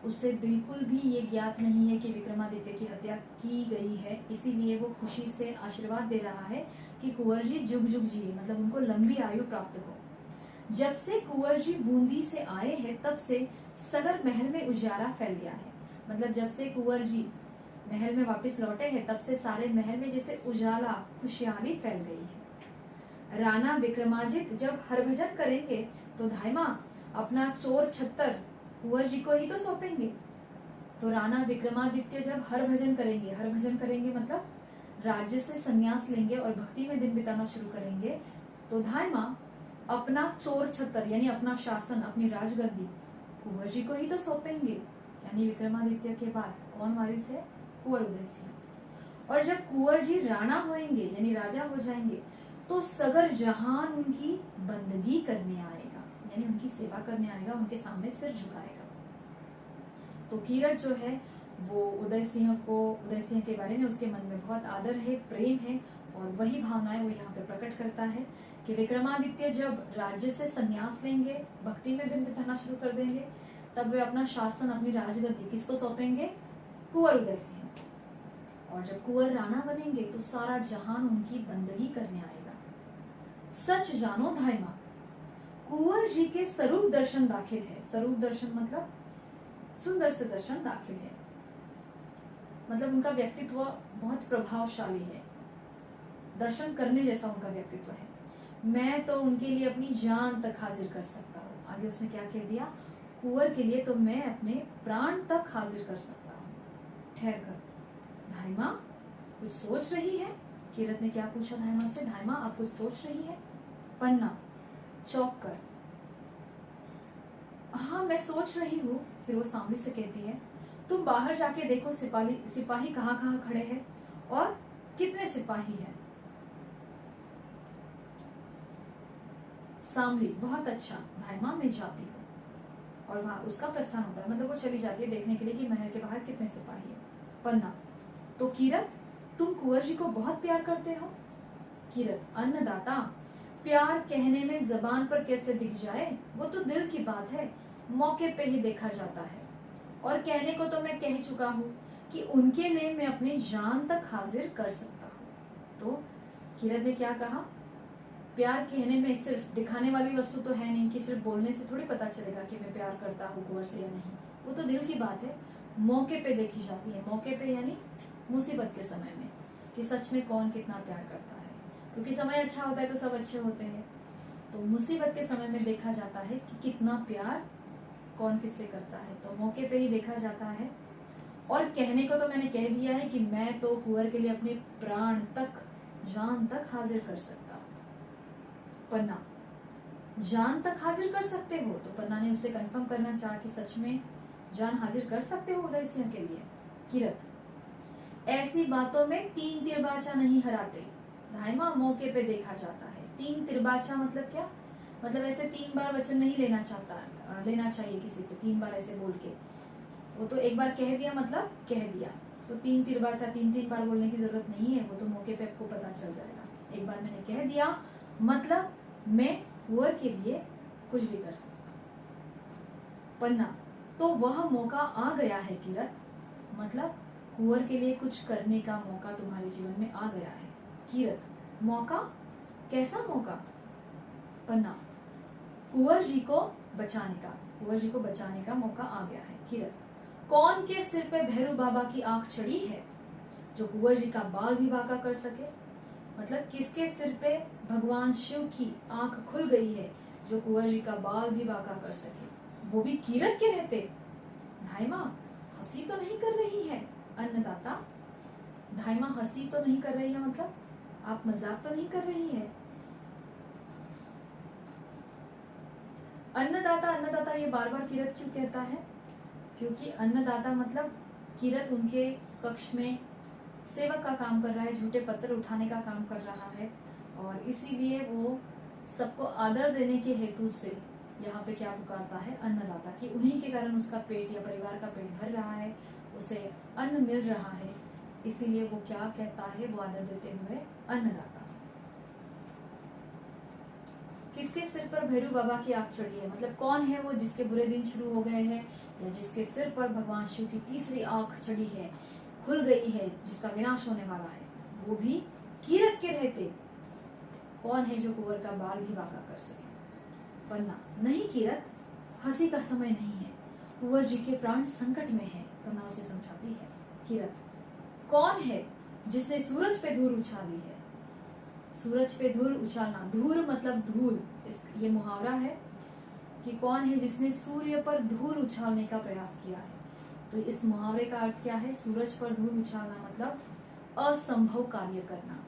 [SPEAKER 1] उसे बिल्कुल भी ये ज्ञात नहीं है कि विक्रमादित्य की हत्या की गई है, इसीलिए वो खुशी से आशीर्वाद दे रहा है कि कुंवर जी जुग जुग जिए, मतलब उनको लंबी आयु प्राप्त हो। जब से कुंवर जी बूंदी से आए हैं तब से सगर महल में उजाला फैल गया है, मतलब जब से कुंवर जी महल में वापस लौटे हैं तब से सारे महल में जैसे उजाला, खुशहाली फैल गई है। राणा विक्रमादित्य जब हरभजन करेंगे तो धाई माँ अपना चोर छत्तर कुंवर जी को ही तो सौंपेंगे। तो राणा विक्रमादित्य जब हरभजन करेंगे मतलब राज्य से संन्यास लेंगे और भक्ति में दिन बिताना शुरू करेंगे, तो धाई माँ अपना चोर छत्तर यानी अपना शासन, अपनी राजगद्दी कुंवर जी को ही तो सौंपेंगे। यानी विक्रमादित्य के बाद कौन वारिस है? कुंवर उदय सिंह। और जब कुंवर जी राणा होंगे यानी राजा हो जाएंगे तो सगर जहान उनकी बंदगी करने आएगा, यानी उनकी सेवा करने आएगा, उनके सामने सिर झुकाएगा। तो कीरत जो है वो उदय सिंह के बारे में उसके मन में बहुत आदर है, प्रेम है, और वही भावनाएं वो यहाँ पे प्रकट करता है कि विक्रमादित्य जब राज्य से संन्यास लेंगे, भक्ति में दिन बिताना शुरू कर देंगे, तब वे अपना शासन, अपनी राजगद्दी किसको सौंपेंगे? कुंवर उदय सिंह। और जब कुंवर राणा बनेंगे तो सारा जहान उनकी बंदगी करने आएगा। सच जानो धाई माँ, कुंवर जी के स्वरूप दर्शन दाखिल है। स्वरूप दर्शन मतलब सुंदर से दर्शन दाखिल है, मतलब उनका व्यक्तित्व बहुत प्रभावशाली है, दर्शन करने जैसा उनका व्यक्तित्व है। मैं तो उनके लिए अपनी जान तक हाजिर कर सकता हूँ। आगे उसने क्या कह दिया? कुंवर के लिए तो मैं अपने प्राण तक हाजिर कर सकता हूँ। ठहर कर, धाई माँ कुछ सोच रही है? कीरत ने क्या पूछा धाई माँ से? धाई माँ आप कुछ सोच रही है? पन्ना चौंक कर, हाँ मैं सोच रही हूँ। फिर वो सांवली से कहती है, तुम बाहर जाके देखो सिपाही कहाँ कहाँ खड़े हैं और कितने सिपाही हैं। सांवली, बहुत अच्छा धाई माँ मैं जाती हूँ। और वहां उसका प्रस्थान होता है, मतलब वो चली जाती है देखने के लिए कि महल के बाहर कितने सिपाही हैं। पन्ना, तो कीरत तुम कुंवर जी को बहुत प्यार करते हो? कीरत, अन्नदाता प्यार कहने में जबान पर कैसे दिख जाए, वो तो दिल की बात है, मौके पे ही देखा जाता है। और कहने को तो मैं कह चुका हूँ, कि उनके लिए मैं अपनी जान तक हाजिर कर सकता हूँ। तो किरत ने क्या कहा, प्यार कहने में सिर्फ दिखाने वाली वस्तु तो है नहीं कि सिर्फ बोलने से थोड़ी पता चलेगा कि मैं प्यार करता हूँ कुंवर से या नहीं, वो तो दिल की बात है, मौके पे देखी जाती है। मौके पे यानी मुसीबत के समय में, कि सच में कौन कितना प्यार करता है, क्योंकि समय अच्छा होता है तो सब अच्छे होते हैं, तो मुसीबत के समय में देखा जाता है कि कितना प्यार कौन किससे करता है, तो मौके पे ही देखा जाता है। और कहने को तो मैंने कह दिया है कि मैं तो कुंवर के लिए अपने प्राण तक, जान तक हाजिर कर सकता हूँ। पन्ना, जान तक हाजिर कर सकते हो? तो पन्ना ने उसे कंफर्म करना चाहा कि सच में जान हाजिर कर सकते हो उदय सिंह के लिए। किरत, ऐसी बातों में तीन तिरबाचा नहीं हराते धाइमा, मौके पे देखा जाता है। तीन तिरबाचा मतलब क्या? मतलब ऐसे 3 बार वचन नहीं लेना चाहिए किसी से 3 बार ऐसे बोल के, वो तो एक बार कह दिया मतलब कह दिया, तो 3 तिरबाचा 3 बार बोलने की जरूरत नहीं है, वो तो मौके पे आपको पता चल जाएगा। एक बार मैंने कह दिया मतलब मैं कुंवर के लिए कुछ भी कर सकता। पन्ना, तो वह मौका आ गया है किरत, मतलब कुंवर के लिए कुछ करने का मौका तुम्हारे जीवन में आ गया है। किरत, मौका? कैसा मौका? पन्ना, कुंवर जी को बचाने का, कुंवर जी को बचाने का मौका आ गया है। किरत, कौन के सिर पे भैरू बाबा की आंख चढ़ी है जो कुंवर जी का बाल भी बांका कर सके? मतलब किसके सिर पे भगवान शिव की आंख खुल गई है जो कुंवर जी का बाल भी बांका कर सके, वो भी किरत के रहते? धाइमा, हंसी तो नहीं कर रही है अन्नदाता? धाइमा, हंसी तो नहीं कर रही है मतलब आप मजाक तो नहीं कर रही है? अन्नदाता अन्नदाता ये बार बार किरत क्यों कहता है? क्योंकि अन्नदाता मतलब किरत उनके कक्ष में सेवक का काम कर रहा है, झूठे पत्थर उठाने का काम कर रहा है, और इसीलिए वो सबको आदर देने के हेतु से यहाँ पे क्या पुकारता है? अन्नदाता, कि उन्हीं के कारण उसका पेट या परिवार का पेट भर रहा है, उसे अन्न मिल रहा है, इसीलिए वो क्या कहता है? वो आदर देते हुए अन्नदाता। किसके सिर पर भैरू बाबा की आंख चढ़ी है? मतलब कौन है वो जिसके बुरे दिन शुरू हो गए हैं, या जिसके सिर पर भगवान शिव की तीसरी आंख चढ़ी है, खुल गई है, जिसका विनाश होने वाला है, वो भी किरत के रहते? कौन है जो कुंवर का बाल भी बांका कर सके? पन्ना, नहीं किरत, हंसी का समय नहीं है, कुंवर जी के प्राण संकट में है, पन्ना उसे समझाती है। किरत, कौन है जिसने सूरज पे धूल उछाली है? सूरज पे धूल उछालना, धूल मतलब धूल, ये मुहावरा है कि कौन है जिसने सूर्य पर धूल उछालने का प्रयास किया है। तो इस मुहावरे का अर्थ क्या है? सूरज पर धूल उछालना मतलब असंभव कार्य करना।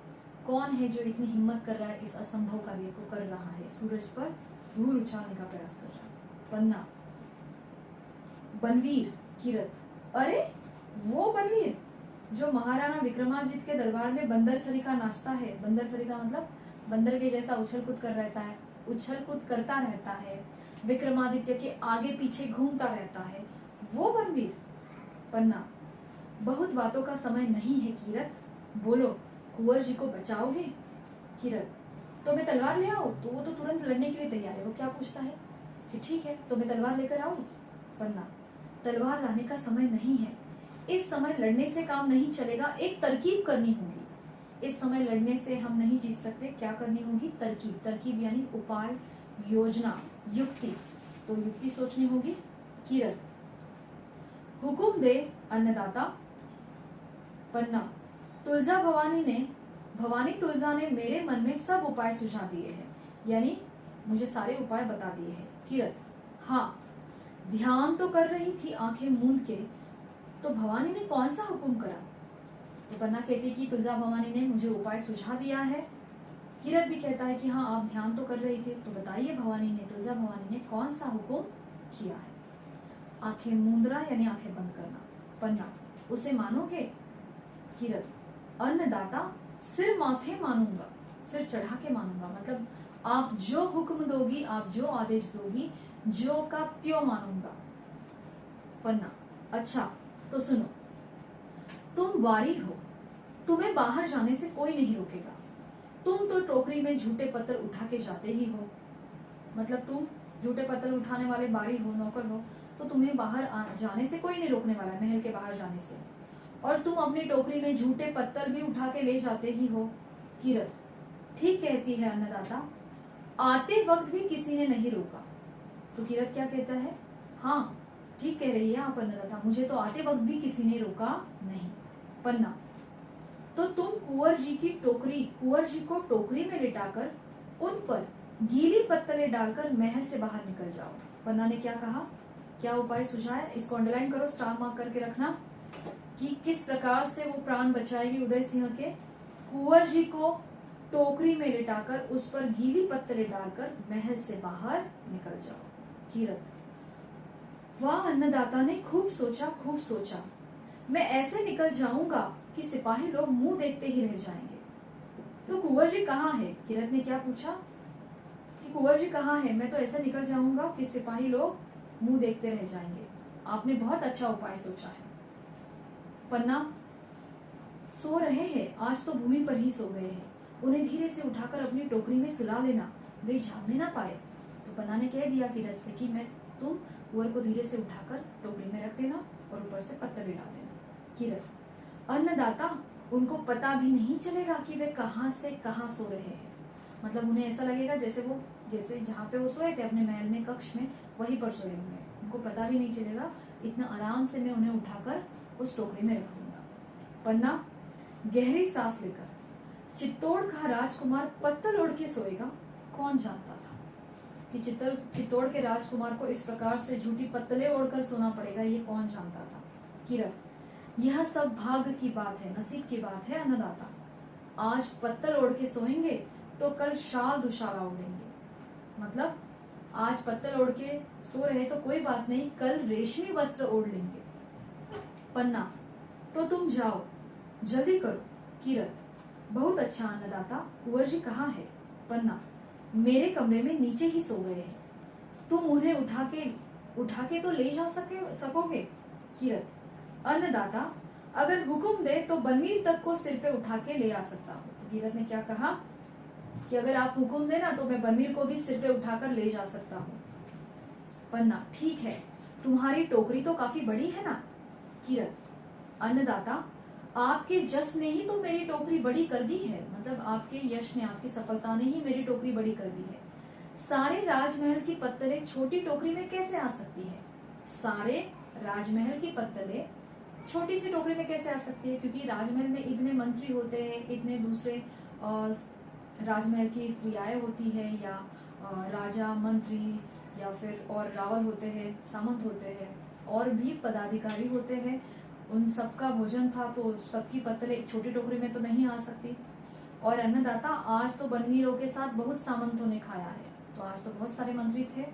[SPEAKER 1] कौन है जो इतनी हिम्मत कर रहा है, इस असंभव कार्य को कर रहा है, सूरज पर धूल उछालने का प्रयास कर रहा है? पन्ना, बनवीर। किरत, अरे वो बनवीर जो महाराणा विक्रमादित्य के दरबार में बंदर सरीखा नाचता है। बंदर सरीखा मतलब बंदर के जैसा उछल कूद करता रहता है, विक्रमादित्य के आगे पीछे घूमता रहता है, वो बनवीर? पन्ना, बहुत बातों का समय नहीं है किरत, बोलो कुंवर जी को बचाओगे? किरत, तो मैं तलवार ले आऊं? तो वो तो तुरंत लड़ने के लिए तैयार है, वो क्या पूछता है कि ठीक है तो मैं तलवार लेकर आऊं? पन्ना, तलवार लाने का समय नहीं है, इस समय लड़ने से काम नहीं चलेगा, एक तरकीब करनी होगी। इस समय लड़ने से हम नहीं जीत सकते, क्या करनी होगी? तरकीब। तरकीब यानी उपाय, योजना, युक्ति, तो युक्ति सोचनी होगी। किरत, हुकुम दे अन्नदाता। पन्ना, भवानी तुलजा ने मेरे मन में सब उपाय सुझा दिए हैं, यानी मुझे सारे उपाय बता दिए हैं। किरत, हाँ, ध्यान तो कर रही थी आंखें मूंद के, तो भवानी ने कौन सा हुक्म करा? तो पन्ना कहती कि तुलजा भवानी ने मुझे उपाय सुझा दिया है। किरत भी कहता है कि हाँ आप ध्यान तो कर रही थे, तो बताइए तुलजा भवानी ने कौन सा हुक्म किया है? आंखें मूंदना यानी आंखें बंद करना। पन्ना, उसे मानोगे? किरत, अन्नदाता, सिर माथे मानूंगा, सिर चढ़ा के मानूंगा, मतलब आप जो हुक्म दोगी, आप जो आदेश दोगी, जो का त्यों मानूंगा। पन्ना, अच्छा तो सुनो, तुम वारी हो, तुम्हें बाहर जाने से कोई नहीं रोकेगा, तुम तो टोकरी में झूठे पत्थर उठा के जाते ही हो, मतलब तुम झूठे पत्थर उठाने वाले बारी हो, नौकर हो, तो तुम्हें बाहर जाने से कोई नहीं रोकने वाला, महल के बाहर जाने से। और तुम अपनी टोकरी में झूठे पत्तल भी उठा के ले जाते ही हो। कीरत, ठीक कहती है अन्नदाता, आते वक्त भी किसी ने नहीं रोका। तो कीरत क्या कहता है, हाँ ठीक कह रही है आप अन्नदाता, मुझे तो आते वक्त भी किसी ने रोका नहीं। पन्ना, तो तुम कुंवर जी को टोकरी में लिटाकर उन पर गीली पत्तलें डालकर महल से बाहर निकल जाओ। पन्ना ने क्या कहा, क्या उपाय सुझाया, इसको अंडरलाइन करो, स्टार मार्क करके रखना कि किस प्रकार से वो प्राण बचाएगी उदय सिंह के। कुंवर जी को टोकरी में लिटाकर उस पर गीली पत्तलें डालकर महल से बाहर निकल जाओ। कीरत, वाह अन्नदाता ने खूब सोचा, मैं ऐसे निकल जाऊंगा कि सिपाही लोग मुंह देखते ही रह जाएंगे। तो कुंवर जी कहाँ है? कीरत ने क्या पूछा कि कुंवर जी कहाँ है? मैं तो ऐसे निकल जाऊंगा कि सिपाही लोग मुंह देखते रह जाएंगे। आपने बहुत अच्छा उपाय सोचा है। पन्ना, सो रहे हैं, आज तो भूमि पर ही सो गए हैं, उन्हें धीरे से उठाकर अपनी टोकरी में सुला लेना, वे जागने ना पाए। तो पन्ना ने कह दिया कीरत से कि मैं तुम कुंवर को धीरे से उठाकर टोकरी में रख देना और ऊपर से पत्थर भी डाल देना। कीरत, अन्नदाता, उनको पता भी नहीं चलेगा कि वे कहाँ से कहाँ सो रहे हैं। मतलब उन्हें ऐसा लगेगा जैसे जहाँ पे वो सोए थे अपने महल में, कक्ष में, वहीं पर सोए हुए हैं, उनको पता भी नहीं चलेगा। इतना आराम से मैं उन्हें उठाकर उस टोकरी में रख दूंगा। पन्ना गहरी सांस लेकर, चित्तौड़ का राजकुमार पत्तल ओढ़ के सोएगा, कौन जानता था कि चित्तौड़ के राजकुमार को इस प्रकार से झूठी पत्तलें ओढ़कर सोना पड़ेगा, ये कौन जानता था। कीरत, यह सब भाग्य की बात है, नसीब की बात है अन्नदाता। आज पत्तल ओढ़ के सोएंगे तो कल शाल दुशाला ओढ़ेंगे। मतलब आज पत्तल ओढ़ के सो रहे तो कोई बात नहीं, कल रेशमी वस्त्र ओढ़ लेंगे। पन्ना, तो तुम जाओ, जल्दी करो। कीरत, बहुत अच्छा अन्नदाता, कुंवर जी कहाँ है? पन्ना, मेरे कमरे में नीचे ही सो गए हैं, तुम उन्हें उठा के तो ले जा सकोगे? कीरत, अन्नदाता, अगर हुक्म दे तो बनवीर तक को सिर पे उठा के ले आ सकता हूँ। तो कीरत ने क्या कहा कि अगर आप हुक्म देना तो मैं बनवीर को भी सिर पे उठाकर ले जा सकता हूँ। पन्ना, ठीक है, तुम्हारी टोकरी तो काफी बड़ी है ना? कीरत, अन्नदाता, आपके जस ने ही तो मेरी टोकरी बड़ी कर दी है, मतलब आपके यश ने, आपकी सफलता ने ही मेरी टोकरी बड़ी कर दी है। सारे राजमहल की पत्तलें छोटी टोकरी में कैसे आ सकती है? सारे राजमहल की पत्तलें छोटी सी टोकरी में कैसे आ सकती है? क्योंकि राजमहल में इतने मंत्री होते हैं, इतने दूसरे राजमहल की स्त्रियाएं होती है, या राजा, मंत्री, या फिर और रावल होते हैं, सामंत होते हैं, और भी पदाधिकारी होते हैं, उन सबका भोजन था, तो सबकी पत्तलें एक छोटी टोकरी में तो नहीं आ सकती। और अन्नदाता, आज तो बनवीरों के साथ बहुत सामंतों ने खाया है, तो आज तो बहुत सारे मंत्री थे,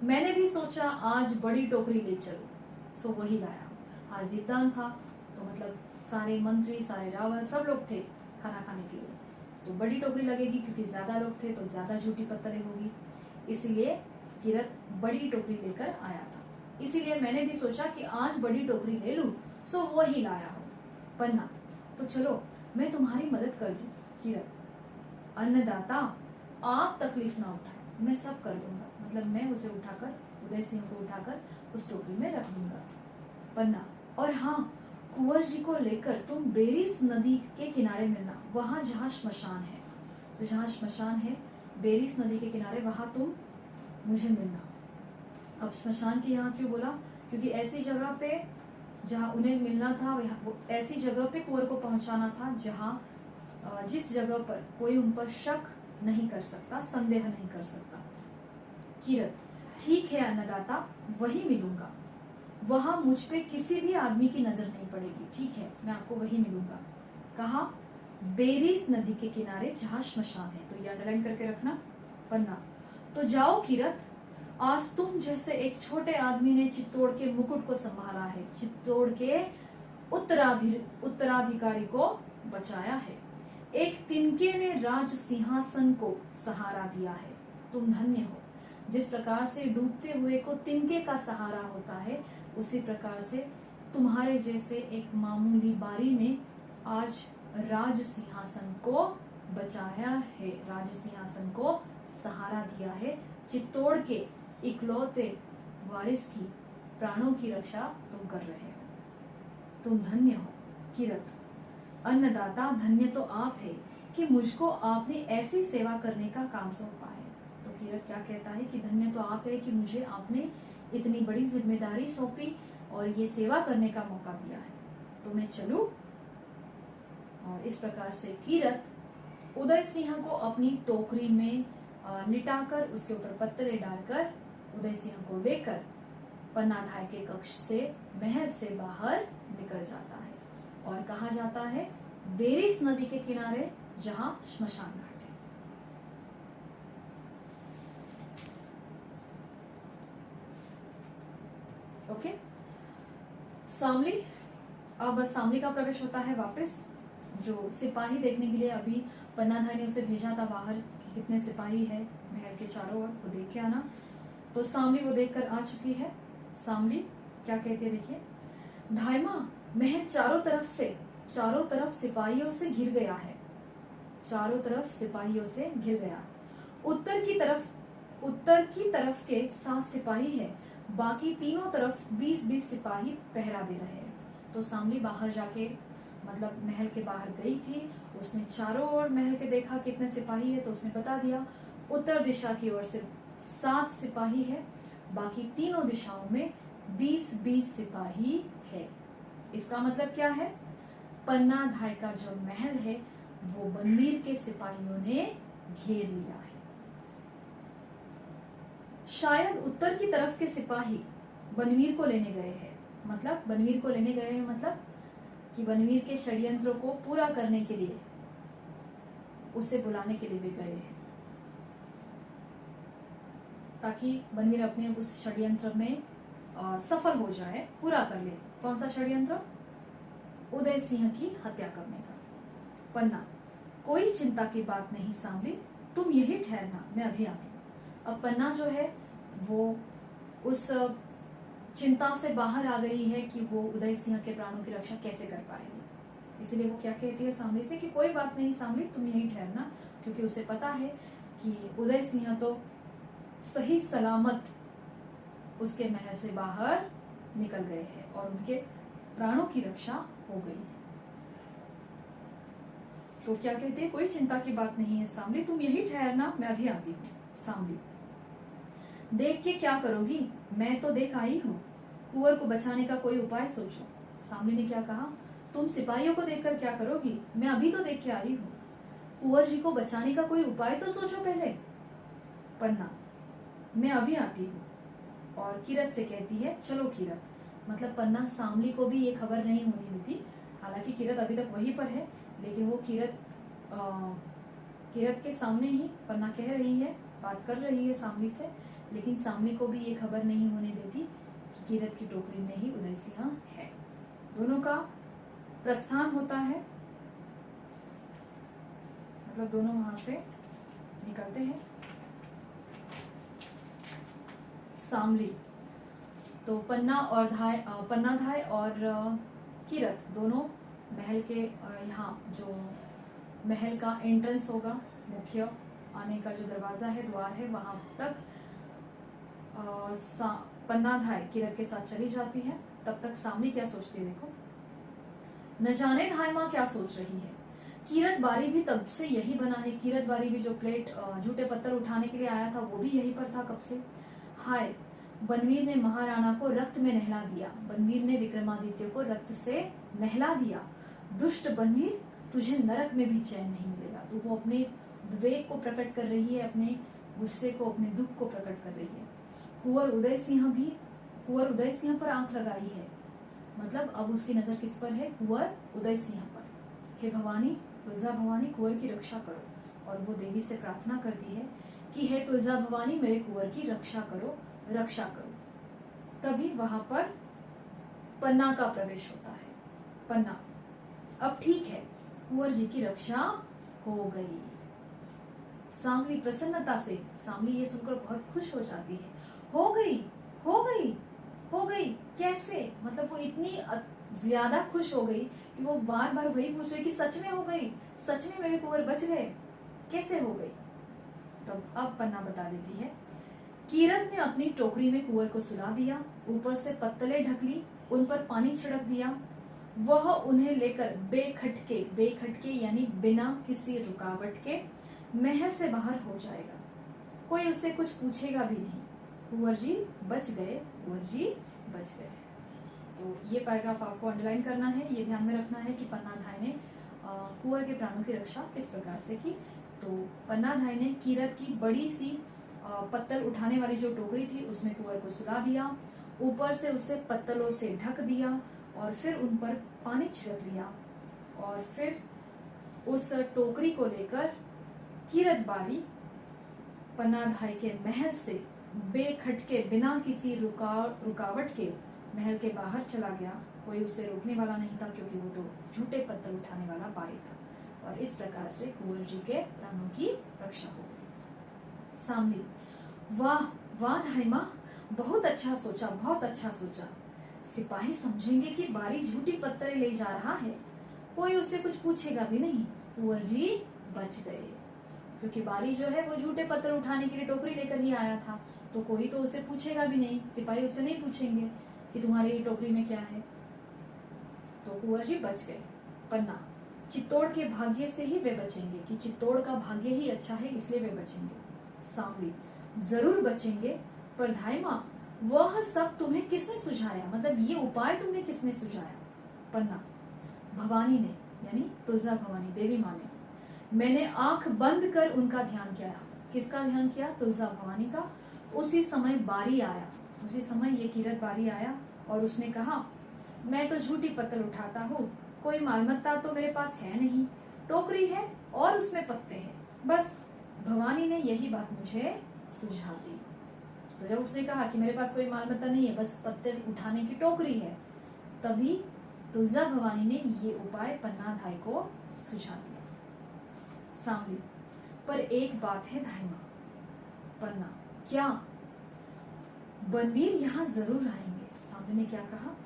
[SPEAKER 1] मैंने भी सोचा आज बड़ी टोकरी ले चलूं, सो वही लाया। आज दीपदान था, तो मतलब सारे मंत्री, सारे रावल, सब लोग थे खाना खाने के लिए, तो बड़ी टोकरी लगेगी, क्योंकि ज्यादा लोग थे तो ज्यादा झूठी पत्तलें होगी, इसीलिए कीरत बड़ी टोकरी लेकर आया था। इसीलिए मैंने भी सोचा कि आज बड़ी टोकरी ले लूं, सो वो ही लाया हूं। पन्ना, तो चलो मैं तुम्हारी मदद कर दूं। कीरत, अन्नदाता, आप तकलीफ ना उठाए, मैं सब कर लूंगा, मतलब मैं उसे उठाकर, उदय सिंह को उठाकर उस टोकरी में रख दूंगा। पन्ना, और हाँ, कुंवर जी को लेकर तुम बेरिस नदी के किनारे मिलना, वहां जहाँ श्मशान है, तो जहाँ श्मशान है बेरिस नदी के किनारे, वहां तुम मुझे मिलना। अब श्मशान की यहाँ क्यों बोला? क्योंकि ऐसी जगह पे जहाँ उन्हें मिलना था, वो ऐसी जगह पे कुंवर को पहुंचाना था जहाँ जिस जगह पर कोई उन पर शक नहीं कर सकता, संदेह नहीं कर सकता। कीरत, ठीक है अन्नदाता, वही मिलूंगा, वहां मुझ पे किसी भी आदमी की नजर नहीं पड़ेगी, ठीक है, मैं आपको वही मिलूंगा। कहा? बेरिस नदी के किनारे जहाँ श्मशान है, तो ये अंडरलाइन करके रखना। पन्ना, तो जाओ कीरत, आज तुम जैसे एक छोटे आदमी ने चित्तौड़ के मुकुट को संभाला है, चित्तौड़ के उत्तराधिकारी को बचाया है, एक तिनके ने राज सिंहासन को सहारा दिया है, तुम धन्य हो। जिस प्रकार से डूबते हुए को तिनके का सहारा होता है, उसी प्रकार से तुम्हारे जैसे एक मामूली बारी ने आज राज सिंहासन को बचाया है, राज सिंहासन को सहारा दिया है। चित्तौड़ के इकलौते वारिस की प्राणों की रक्षा तुम कर रहे हो। तुम धन्य हो। कीरत, अन्नदाता धन्य तो आप है कि मुझको आपने ऐसी सेवा करने का काम सौंपा है। तो कीरत क्या कहता है कि धन्य तो आप है कि मुझे आपने इतनी बड़ी जिम्मेदारी सौंपी और ये सेवा करने का मौका दिया है, तो मैं चलूं। और इस प्रकार से कीरत उदय सिंह को अपनी टोकरी में लिटाकर उसके ऊपर पत्तले डालकर उदय सिंह को लेकर पन्नाधाय के कक्ष से, महल से बाहर निकल जाता है। और कहा जाता है बेरिस नदी के किनारे, जहां श्मशान घाट है। ओके, शामली। अब शामली का प्रवेश होता है वापस। जो सिपाही देखने के लिए अभी पन्नाधाय ने उसे भेजा था बाहर कि कितने सिपाही है महल के चारों ओर, वो देख के आना। तो शामली वो देखकर आ चुकी है। शामली क्या कहती है, देखिए। धायमा, महल चारों तरफ सिपाहियों से घिर गया है। चारों तरफ सिपाहियों से घिर गया। उत्तर की तरफ के 7 सिपाही है, बाकी तीनों तरफ 20-20 सिपाही पहरा दे रहे हैं। तो शामली बाहर जाके, मतलब महल के बाहर गई थी, उसने चारों ओर महल के देखा कितने सिपाही है, तो उसने बता दिया उत्तर दिशा की ओर से 7 सिपाही है, बाकी तीनों दिशाओं में 20-20 सिपाही है। इसका मतलब क्या है, पन्नाधाय का जो महल है वो बनवीर के सिपाहियों ने घेर लिया है। शायद उत्तर की तरफ के सिपाही बनवीर को लेने गए हैं, मतलब बनवीर को लेने गए हैं, मतलब कि बनवीर के षड्यंत्रों को पूरा करने के लिए, उसे बुलाने के लिए भी गए हैं, ताकि बनवीर अपने उस षड्यंत्र में सफल हो जाए, पूरा कर ले। कौन सा षड्यंत्र? उदय सिंह की हत्या करने का। पन्ना, कोई चिंता की बात नहीं शामली, तुम यही ठहरना, मैं अभी आती हूँ। अब पन्ना जो है वो उस चिंता से बाहर आ गई है कि वो उदय सिंह के प्राणों की रक्षा कैसे कर पाएगी। इसलिए वो क्या कहती है शामली से कि कोई बात नहीं शामली, तुम यही ठहरना, क्योंकि उसे पता है कि उदय सिंह तो सही सलामत उसके महल से बाहर निकल गए हैं और उनके प्राणों की रक्षा हो गई है। तो क्या कहते हैं, कोई चिंता की बात नहीं है शामली, तुम यही ठहरना, मैं अभी आती हूँ। शामली, देख के क्या करोगी, मैं तो देख आई हूँ, कुंवर को बचाने का कोई उपाय सोचो। शामली ने क्या कहा, तुम सिपाहियों को देखकर क्या करोगी, मैं अभी तो देख के आई हूँ, कुंवर जी को बचाने का कोई उपाय तो सोचो पहले। पन्ना, मैं अभी आती हूँ। और कीरत से कहती है चलो कीरत, मतलब पन्ना शामली को भी ये खबर नहीं होने देती। हालांकि कीरत अभी तक वहीं पर है, लेकिन वो कीरत के सामने ही पन्ना कह रही है, बात कर रही है शामली से, लेकिन शामली को भी ये खबर नहीं होने देती कि कीरत की टोकरी में ही उदय सिंह है। दोनों का प्रस्थान होता है, मतलब दोनों वहां से निकलते हैं। शामली तो पन्नाधाय और कीरत दोनों महल के यहाँ जो महल का एंट्रेंस होगा, मुख्य आने का जो दरवाजा है, द्वार है, वहां तक पन्नाधाय कीरत के साथ चली जाती है। तब तक शामली क्या सोचती है, देखो। न जाने धायमा क्या सोच रही है। कीरत बारी भी तब से यही बना है, कीरत बारी भी जो प्लेट झूठे पत्थर उठाने के लिए आया था वो भी यहीं पर था कब से। हाय, बनवीर ने महाराणा को रक्त में नहला दिया, बनवीर ने विक्रमादित्य को रक्त से नहला दिया। दुष्ट बनवीर, तुझे नरक में भी चैन नहीं मिलेगा। तो वो अपने विवेक को प्रकट कर रही है, अपने गुस्से को, अपने दुख को प्रकट कर रही है। कुंवर उदय सिंह पर आंख लगाई है, मतलब अब उसकी नजर किस पर है, कुंवर उदय सिंह पर। हे भवानी, तुलजा भवानी, कुंवर की रक्षा करो। और वो देवी से प्रार्थना करती है कि हे तुलजा भवानी, मेरे कुंवर की रक्षा करो। तभी वहां पर पन्ना का प्रवेश होता है। पन्ना, अब ठीक है, कुंवर जी की रक्षा हो गई। शामली प्रसन्नता से, शामली ये सुनकर बहुत खुश हो जाती है। हो गई, कैसे? मतलब वो इतनी ज्यादा खुश हो गई कि वो बार बार वही पूछ रही कि सच में हो गई, सच में मेरे कुंवर बच गए, कैसे हो गई? तब अब पन्ना बता देती है, कीरत ने अपनी टोकरी में कुंवर को सुला दिया, ऊपर से पत्तले ढक ली, उन पर पानी छिड़क दिया, वह उन्हें लेकर बेखटके यानी बिना किसी रुकावट के महल से बाहर हो जाएगा। कोई उसे कुछ पूछेगा भी नहीं। कुंवर जी बच गए, कुंवर जी बच गए। तो ये पैराग्राफ आपको अंडरलाइन करना है। ये ध्यान में रखना है कि पन्नाधाय ने कुंवर के प्राणों की रक्षा किस प्रकार से की। तो पन्नाधाय ने कीरत की बड़ी सी पत्तल उठाने वाली जो टोकरी थी उसमें कुंवर को सुला दिया, ऊपर से उसे पत्तलों से ढक दिया और फिर उन पर पानी छिड़क लिया और फिर उस टोकरी को लेकर कीरत बारी पन्नाधाय के महल से बेखटके बिना किसी रुकावट के महल के बाहर चला गया। कोई उसे रोकने वाला नहीं था क्योंकि वो तो झूठे पत्थर उठाने वाला बारी था। और इस प्रकार से कुंवर जी के प्राणों की रक्षा हो गई। सामने वाह वाह धाई माँ, बहुत अच्छा सोचा, बहुत अच्छा सोचा। सिपाही समझेंगे कि बारी झूठी पत्थरें ले जा रहा है, कोई उसे कुछ पूछेगा भी नहीं। कुंवर जी बच गए क्योंकि बारी जो है वो झूठे पत्थर उठाने के लिए टोकरी लेकर ही आया था, तो कोई तो उसे पूछेगा भी नहीं। सिपाही उसे नहीं पूछेंगे कि तुम्हारी टोकरी में क्या है। तो कुंवर जी बच गए। पन्ना, चित्तौड़ के भाग्य से ही वे बचेंगे कि चित्तौड़ का भाग्य ही अच्छा है इसलिए वे बचेंगे। सांवली, जरूर बचेंगे, पर धाई माँ वह सब तुम्हें किसने सुझाया, मतलब ये उपाय तुमने किसने सुझाया। पन्ना, भवानी ने, यानी तुलजा भवानी देवी माँ ने। मैंने आंख बंद कर उनका ध्यान किया। किसका ध्यान किया? तुलजा भवानी का। उसी समय बारी आया, उसी समय ये कीरत बारी आया और उसने कहा, मैं तो झूठी पत्थर उठाता हूँ, कोई मालमत्ता तो मेरे पास है नहीं, टोकरी है और उसमें पत्ते हैं, बस भवानी ने यही बात मुझे सुझा दी। तो जब उसने कहा कि मेरे पास कोई मालमत्ता नहीं है, बस पत्थर उठाने की टोकरी है, तभी तुलजा भवानी ने ये उपाय पन्नाधाय को सुझा दिया। सांवली, पर एक बात है धाई माँ। पन्ना, क्या? बनवीर यहाँ जरूर आएंगे। सांवली ने क्या कहा?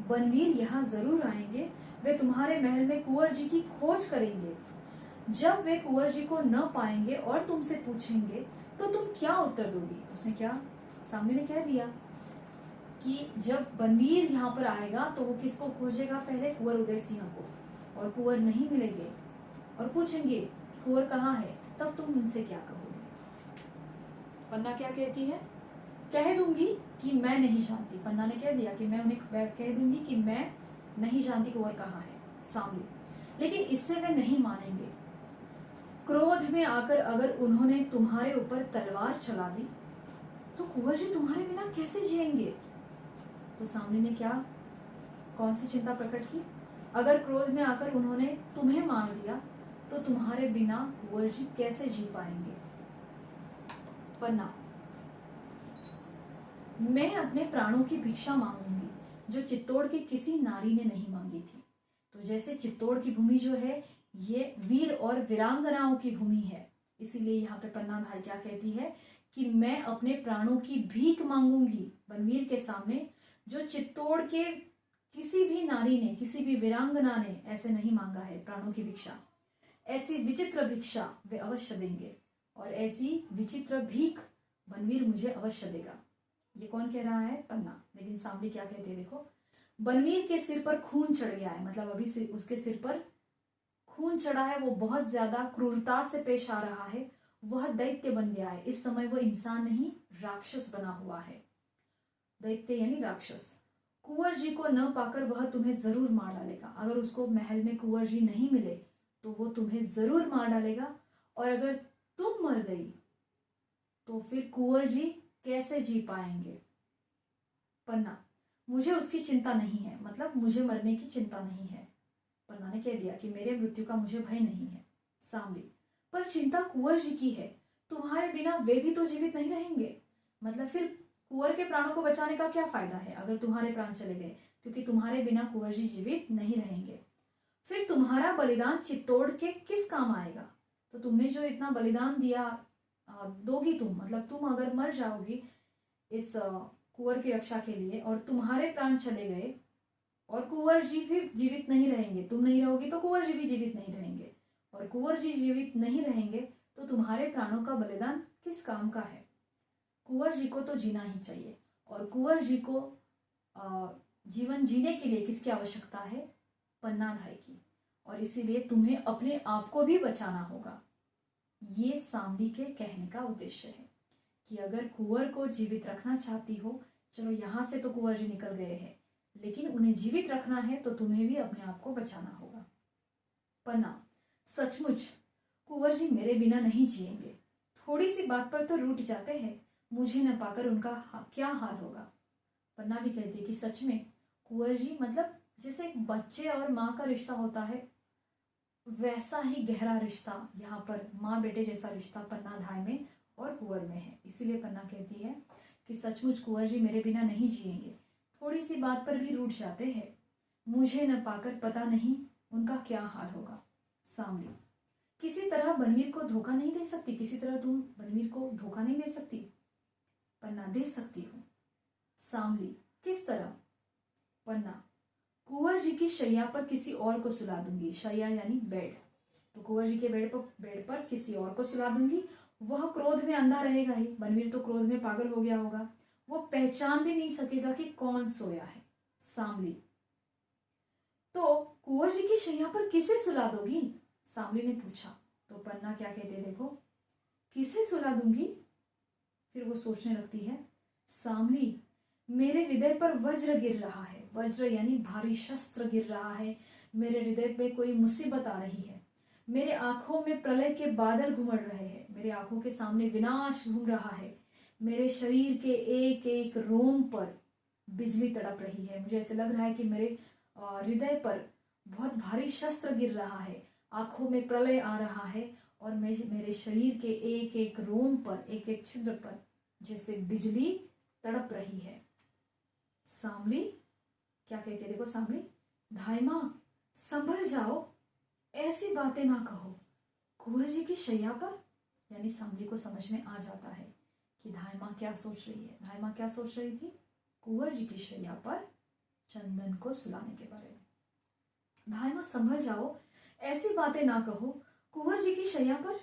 [SPEAKER 1] बनवीर यहाँ जरूर आएंगे, वे तुम्हारे महल में कुंवर जी की खोज करेंगे। जब वे कुंवर जी को न पाएंगे और तुमसे पूछेंगे तो तुम क्या उत्तर दोगी? उसने क्या, सांवली ने कह दिया कि जब बनवीर यहाँ पर आएगा तो वो किसको खोजेगा? पहले कुंवर उदय सिंह को, और कुंवर नहीं मिलेंगे और पूछेंगे कुंवर कहाँ है, तब तुम उनसे क्या कहोगे? पन्ना क्या कहती है? कह दूंगी कि मैं नहीं जानती। पन्ना ने कह दिया कि मैं उन्हें कह दूंगी कि मैं नहीं जानती कुंवर कहाँ है। सांवली, लेकिन इससे वे नहीं मानेंगे। क्रोध में आकर अगर उन्होंने तुम्हारे ऊपर तलवार चला दी तो कुंवर जी तुम्हारे बिना कैसे जिएंगे? तो सांवली ने क्या, कौन सी चिंता प्रकट की? अगर क्रोध में आकर उन्होंने तुम्हें मार दिया तो तुम्हारे बिना कुंवर जी कैसे जी पाएंगे? पन्ना, मैं अपने प्राणों की भिक्षा मांगूंगी जो चित्तौड़ की किसी नारी ने नहीं मांगी थी। तो जैसे चित्तौड़ की भूमि जो है ये वीर और वीरांगनाओं की भूमि है, इसीलिए यहाँ पे पन्नाधाय क्या कहती है कि मैं अपने प्राणों की भीख मांगूंगी बनवीर के सामने, जो चित्तौड़ के किसी भी नारी ने, किसी भी वीरांगना ने ऐसे नहीं मांगा है प्राणों की भिक्षा। ऐसी विचित्र भिक्षा वे अवश्य देंगे और ऐसी विचित्र भीख बनवीर मुझे अवश्य देगा। ये कौन कह रहा है? पन्ना। लेकिन सांवली क्या कहते हैं देखो, बनवीर के सिर पर खून चढ़ गया है, मतलब अभी उसके सिर पर खून चढ़ा है, वो बहुत ज्यादा क्रूरता से पेश आ रहा है, वह दैत्य बन गया है। इस समय वह इंसान नहीं राक्षस बना हुआ है। दैत्य यानी राक्षस। कुंवर जी को न पाकर वह तुम्हें जरूर मार डालेगा। अगर उसको महल में कुंवर जी नहीं मिले तो वो तुम्हें जरूर मार डालेगा, और अगर तुम मर गई तो फिर कुंवर जी कैसे जी पाएंगे? पन्ना, मुझे उसकी चिंता नहीं है, मतलब मुझे मरने की चिंता नहीं है। पन्ना ने कह दिया कि मेरे मृत्यु का मुझे भय नहीं है। सांवली, पर चिंता कुंवर जी की है, तुम्हारे बिना वे भी तो जीवित नहीं रहेंगे, मतलब फिर कुंवर के प्राणों को बचाने का क्या फायदा है अगर तुम्हारे प्राण चले गए, क्योंकि तुम्हारे बिना कुंवर जी जीवित नहीं रहेंगे। फिर तुम्हारा बलिदान चित्तौड़ के किस काम आएगा? तो तुमने जो इतना बलिदान दिया दोगी तुम, मतलब तुम अगर मर जाओगी इस कुंवर की रक्षा के लिए और तुम्हारे प्राण चले गए और कुंवर जी भी जीवित नहीं रहेंगे, तुम नहीं रहोगी तो कुंवर जी भी जीवित नहीं रहेंगे, और कुंवर जी जीवित नहीं रहेंगे तो तुम्हारे प्राणों का बलिदान किस काम का है? कुंवर जी को तो जीना ही चाहिए, और कुंवर जी को जीवन जीने के लिए किसकी आवश्यकता है? पन्ना ढाएगी और इसीलिए तुम्हें अपने आप को भी बचाना होगा। ये सांवली के कहने का उद्देश्य है कि अगर कुंवर को जीवित रखना चाहती हो, चलो यहाँ से तो कुंवर जी निकल गए हैं, लेकिन उन्हें जीवित रखना है तो तुम्हें भी अपने आप को बचाना होगा। पन्ना, सचमुच कुंवर जी मेरे बिना नहीं जिएंगे, थोड़ी सी बात पर तो रूठ जाते हैं, मुझे न पाकर उनका क्या हाल होगा। पन्ना भी कहती है कि सच में कुंवर जी मतलब जैसे एक बच्चे और माँ का रिश्ता होता है, वैसा ही गहरा रिश्ता यहाँ पर माँ बेटे जैसा रिश्ता पन्ना धाय में और कुंवर में है। इसीलिए पन्ना कहती है कि सचमुच कुंवर जी मेरे बिना नहीं जिएंगे, थोड़ी सी बात पर भी रूठ जाते हैं, मुझे न पाकर पता नहीं उनका क्या हाल होगा। सांवली, किसी तरह बनवीर को धोखा नहीं दे सकती, किसी तरह तुम बनवीर को धोखा नहीं दे सकती। पन्ना, दे सकती हूँ। सांवली, किस तरह? पन्ना, कुंवर जी की शैया पर किसी और को सुला दूंगी। शैया यानी बेड, तो कुंवर जी के बेड पर किसी और को सुला दूंगी। वह क्रोध में अंधा रहेगा ही, बनवीर तो क्रोध में पागल हो गया होगा, वो पहचान भी नहीं सकेगा कि कौन सोया है। सांवली, तो कुंवर जी की शैया पर किसे सुला दोगी? सांवली ने पूछा। तो पन्ना क्या कहते देखो, किसे सुला दूंगी? फिर वो सोचने लगती है। सांवली, मेरे हृदय पर वज्र गिर रहा है, वज्र यानी भारी शस्त्र गिर रहा है, मेरे हृदय पे कोई मुसीबत आ रही है, मेरे आंखों में प्रलय के बादल घुमड़ रहे हैं, मेरे आंखों के सामने विनाश घूम रहा है, मेरे शरीर के एक एक रोम पर बिजली तड़प रही है, मुझे ऐसे लग रहा है कि मेरे हृदय पर बहुत भारी शस्त्र गिर रहा है, आंखों में प्रलय आ रहा है और मेरे शरीर के एक एक रोम पर, एक एक छिद्र पर जैसे बिजली तड़प रही है। सांवली क्या कहती है देखो, सांवली, धायमा संभल जाओ, ऐसी बातें ना कहो, कुंवर जी की शैया पर। यानी सांवली को समझ में आ जाता है कि धायमा क्या सोच रही है। धायमा क्या सोच रही थी? कुंवर जी की शैया पर चंदन को सुलाने के बारे में। धायमा संभल जाओ, ऐसी बातें ना कहो, कुंवर जी की शैया पर।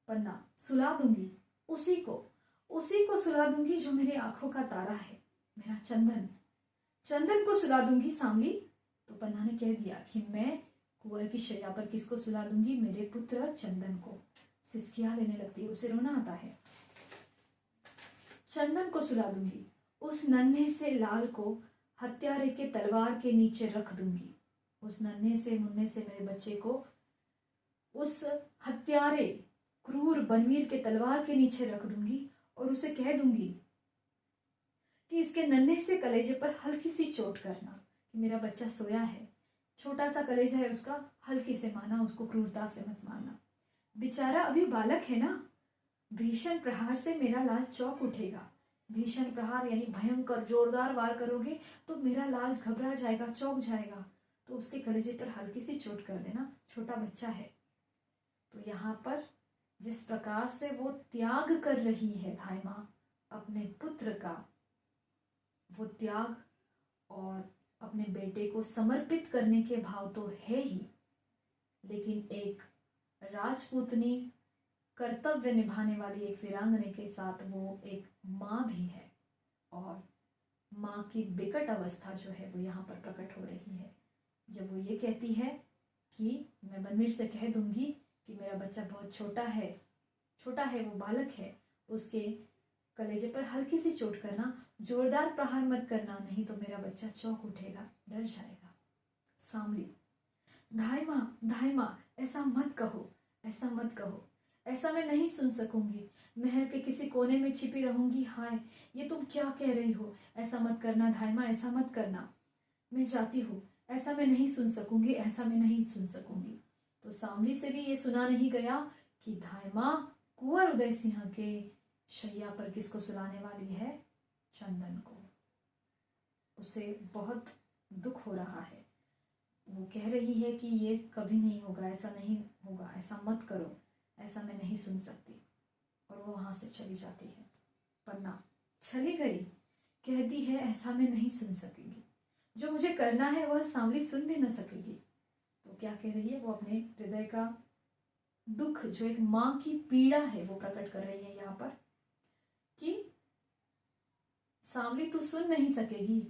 [SPEAKER 1] पन्ना, सुला दूंगी, उसी को सुला दूंगी जो मेरी आंखों का तारा है, मेरा चंदन, चंदन को सुला दूंगी। सांवली, तो पन्ना ने कह दिया कि मैं कुंवर की शैया पर किसको सुला दूंगी? मेरे पुत्र चंदन को। सिसकियां लेने लगती है, उसे रोना आता है। चंदन को सुला दूंगी, उस नन्हे से लाल को हत्यारे के तलवार के नीचे रख दूंगी, उस नन्हे से मुन्ने से मेरे बच्चे को उस हत्यारे क्रूर बनवीर के तलवार के नीचे रख दूंगी और उसे कह दूंगी कि इसके नन्हे से कलेजे पर हल्की सी चोट करना, कि मेरा बच्चा सोया है, छोटा सा कलेजा है उसका, हल्के से मारना, उसको क्रूरता से मत मारना, बेचारा अभी बालक है ना, भीषण प्रहार से मेरा लाल चौंक उठेगा। भीषण प्रहार यानी भयंकर जोरदार वार करोगे तो मेरा लाल घबरा जाएगा, चौंक जाएगा, तो उसके कलेजे पर हल्की सी चोट कर देना, छोटा बच्चा है। तो यहाँ पर जिस प्रकार से वो त्याग कर रही है धायमा अपने पुत्र का, वो त्याग और अपने बेटे को समर्पित करने के भाव तो है ही, लेकिन एक राजपूतनी कर्तव्य निभाने वाली एक वीरांगने के साथ वो एक माँ भी है, और माँ की विकट अवस्था जो है वो यहाँ पर प्रकट हो रही है जब वो ये कहती है कि मैं बनवीर से कह दूंगी कि मेरा बच्चा बहुत छोटा है, वो बालक है, उसके कलेजे पर हल्की सी चोट करना, जोरदार प्रहार मत करना, नहीं तो मेरा बच्चा चौंक उठेगा, डर जाएगा। सांवली, धायमा धायमा, ऐसा मत कहो, ऐसा मत कहो, ऐसा मैं नहीं सुन सकूंगी, महल के किसी कोने में छिपी रहूंगी। हाय, ये तुम क्या कह रही हो? ऐसा मत करना धायमा, ऐसा मत करना, मैं जाती हूँ, ऐसा मैं नहीं सुन सकूंगी, ऐसा मैं नहीं सुन सकूंगी। तो सांवली से भी ये सुना नहीं गया कि धायमा कुंवर उदय सिंह के शैया पर किसको सुलाने वाली है? चंदन को। उसे बहुत दुख हो रहा है, वो कह रही है कि ये कभी नहीं होगा, ऐसा नहीं होगा, ऐसा मत करो, ऐसा मैं नहीं सुन सकती, और वो वहां से चली जाती है। पन्ना चली गई, कहती है ऐसा मैं नहीं सुन सकेगी, जो मुझे करना है वह सांवली सुन भी न सकेगी। तो क्या कह रही है? वो अपने हृदय का दुख, जो एक माँ की पीड़ा है, वो प्रकट कर रही है यहाँ पर कि सांवली तू सुन नहीं सकेगी,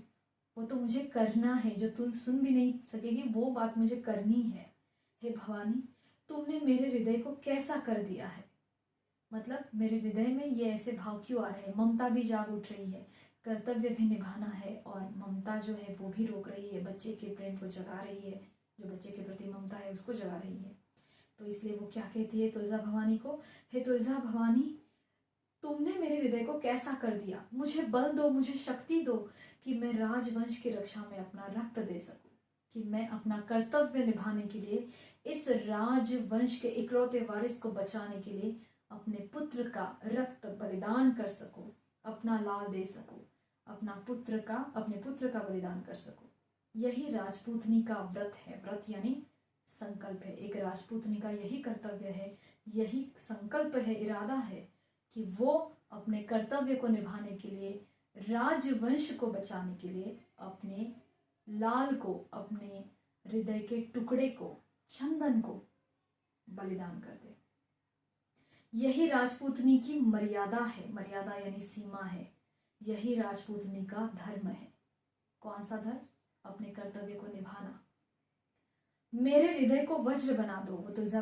[SPEAKER 1] वो तो मुझे करना है, जो तू सुन भी नहीं सकेगी वो बात मुझे करनी है। हे भवानी, तुमने मेरे हृदय को कैसा कर दिया है। मतलब मेरे हृदय में ये ऐसे भाव क्यों आ रहे हैं। ममता भी जाग उठ रही है, कर्तव्य भी निभाना है, और ममता जो है वो भी रोक रही है, बच्चे के प्रेम को जगा रही है, जो बच्चे के प्रति ममता है उसको जगा रही है। तो इसलिए वो क्या कहती है तुलजा भवानी को, हे तुलजा भवानी, तुमने मेरे हृदय को कैसा कर दिया। मुझे बल दो, मुझे शक्ति दो कि मैं राजवंश की रक्षा में अपना रक्त दे सकूं, कि मैं अपना कर्तव्य निभाने के लिए, इस राजवंश के इकलौते वारिस को बचाने के लिए अपने पुत्र का रक्त बलिदान कर सकूं, अपना लाल दे सकूं, अपने पुत्र का बलिदान कर सकूं। यही राजपूतनी का व्रत है। व्रत यानी संकल्प है। एक राजपूतनी का यही कर्तव्य है, यही संकल्प है, इरादा है कि वो अपने कर्तव्य को निभाने के लिए, राजवंश को बचाने के लिए अपने लाल को, अपने हृदय के टुकड़े को, चंदन को बलिदान कर दे। यही राजपूतनी की मर्यादा है। मर्यादा यानी सीमा है। यही राजपूतनी का धर्म है। कौन सा धर्म? अपने कर्तव्य को निभाना। मेरे हृदय को वज्र बना दो। वो तुलजा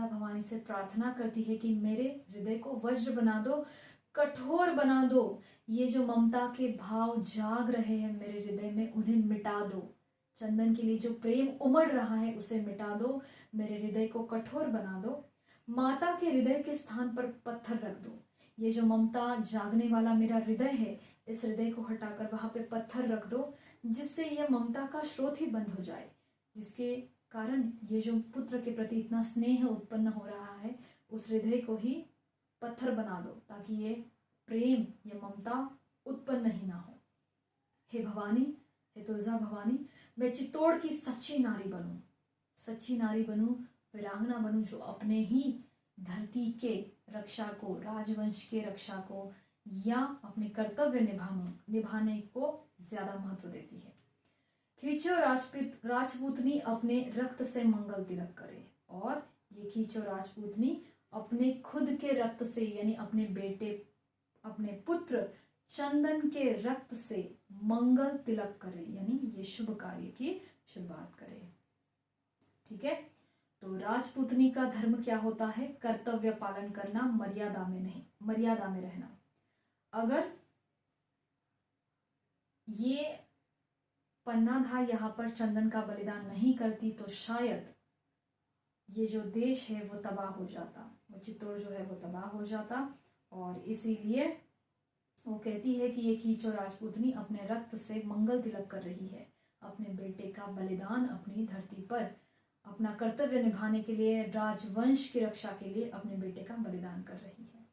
[SPEAKER 1] भवानी से प्रार्थना करती है कि मेरे हृदय को वज्र बना दो, कठोर बना दो। ये जो ममता के भाव जाग रहे हैं मेरे हृदय में, उन्हें मिटा दो। चंदन के लिए जो प्रेम उमड़ रहा है उसे मिटा दो। मेरे हृदय को कठोर बना दो। माता के हृदय के स्थान पर पत्थर रख दो। ये जो ममता जागने वाला मेरा हृदय है, इस हृदय को हटाकर वहां पे पत्थर रख दो, जिससे यह ममता का स्रोत ही बंद हो जाए, जिसके कारण ये जो पुत्र के प्रति इतना स्नेह उत्पन्न हो रहा है, उस हृदय को ही पत्थर बना दो, ताकि ये प्रेम, ये ममता उत्पन्न ही ना हो। हे भवानी, हे तुलजा भवानी, मैं चित्तौड़ की सच्ची नारी बनूं, सच्ची नारी बनूं, वीरांगना बनूं, जो अपने ही धरती के रक्षा को, राजवंश के रक्षा को, या अपने कर्तव्य निभाने को ज्यादा महत्व देती है। खींचो राजपूतनी अपने रक्त से मंगल तिलक करे। और ये खींचो राजपूतनी अपने खुद के रक्त से, यानी अपने बेटे, अपने पुत्र चंदन के रक्त से मंगल तिलक करे, यानी ये शुभ कार्य की शुरुआत करे। ठीक है। तो राजपूतनी का धर्म क्या होता है? कर्तव्य पालन करना, मर्यादा में नहीं, मर्यादा में रहना। अगर ये पन्नाधाय यहाँ पर चंदन का बलिदान नहीं करती तो शायद ये जो देश है वो तबाह हो जाता, वो चित्तौड़ जो है वो तबाह हो जाता। और इसीलिए वो कहती है कि ये खींचो राजपूतनी अपने रक्त से मंगल तिलक कर रही है, अपने बेटे का बलिदान अपनी धरती पर अपना कर्तव्य निभाने के लिए, राजवंश की रक्षा के लिए अपने बेटे का बलिदान कर रही है।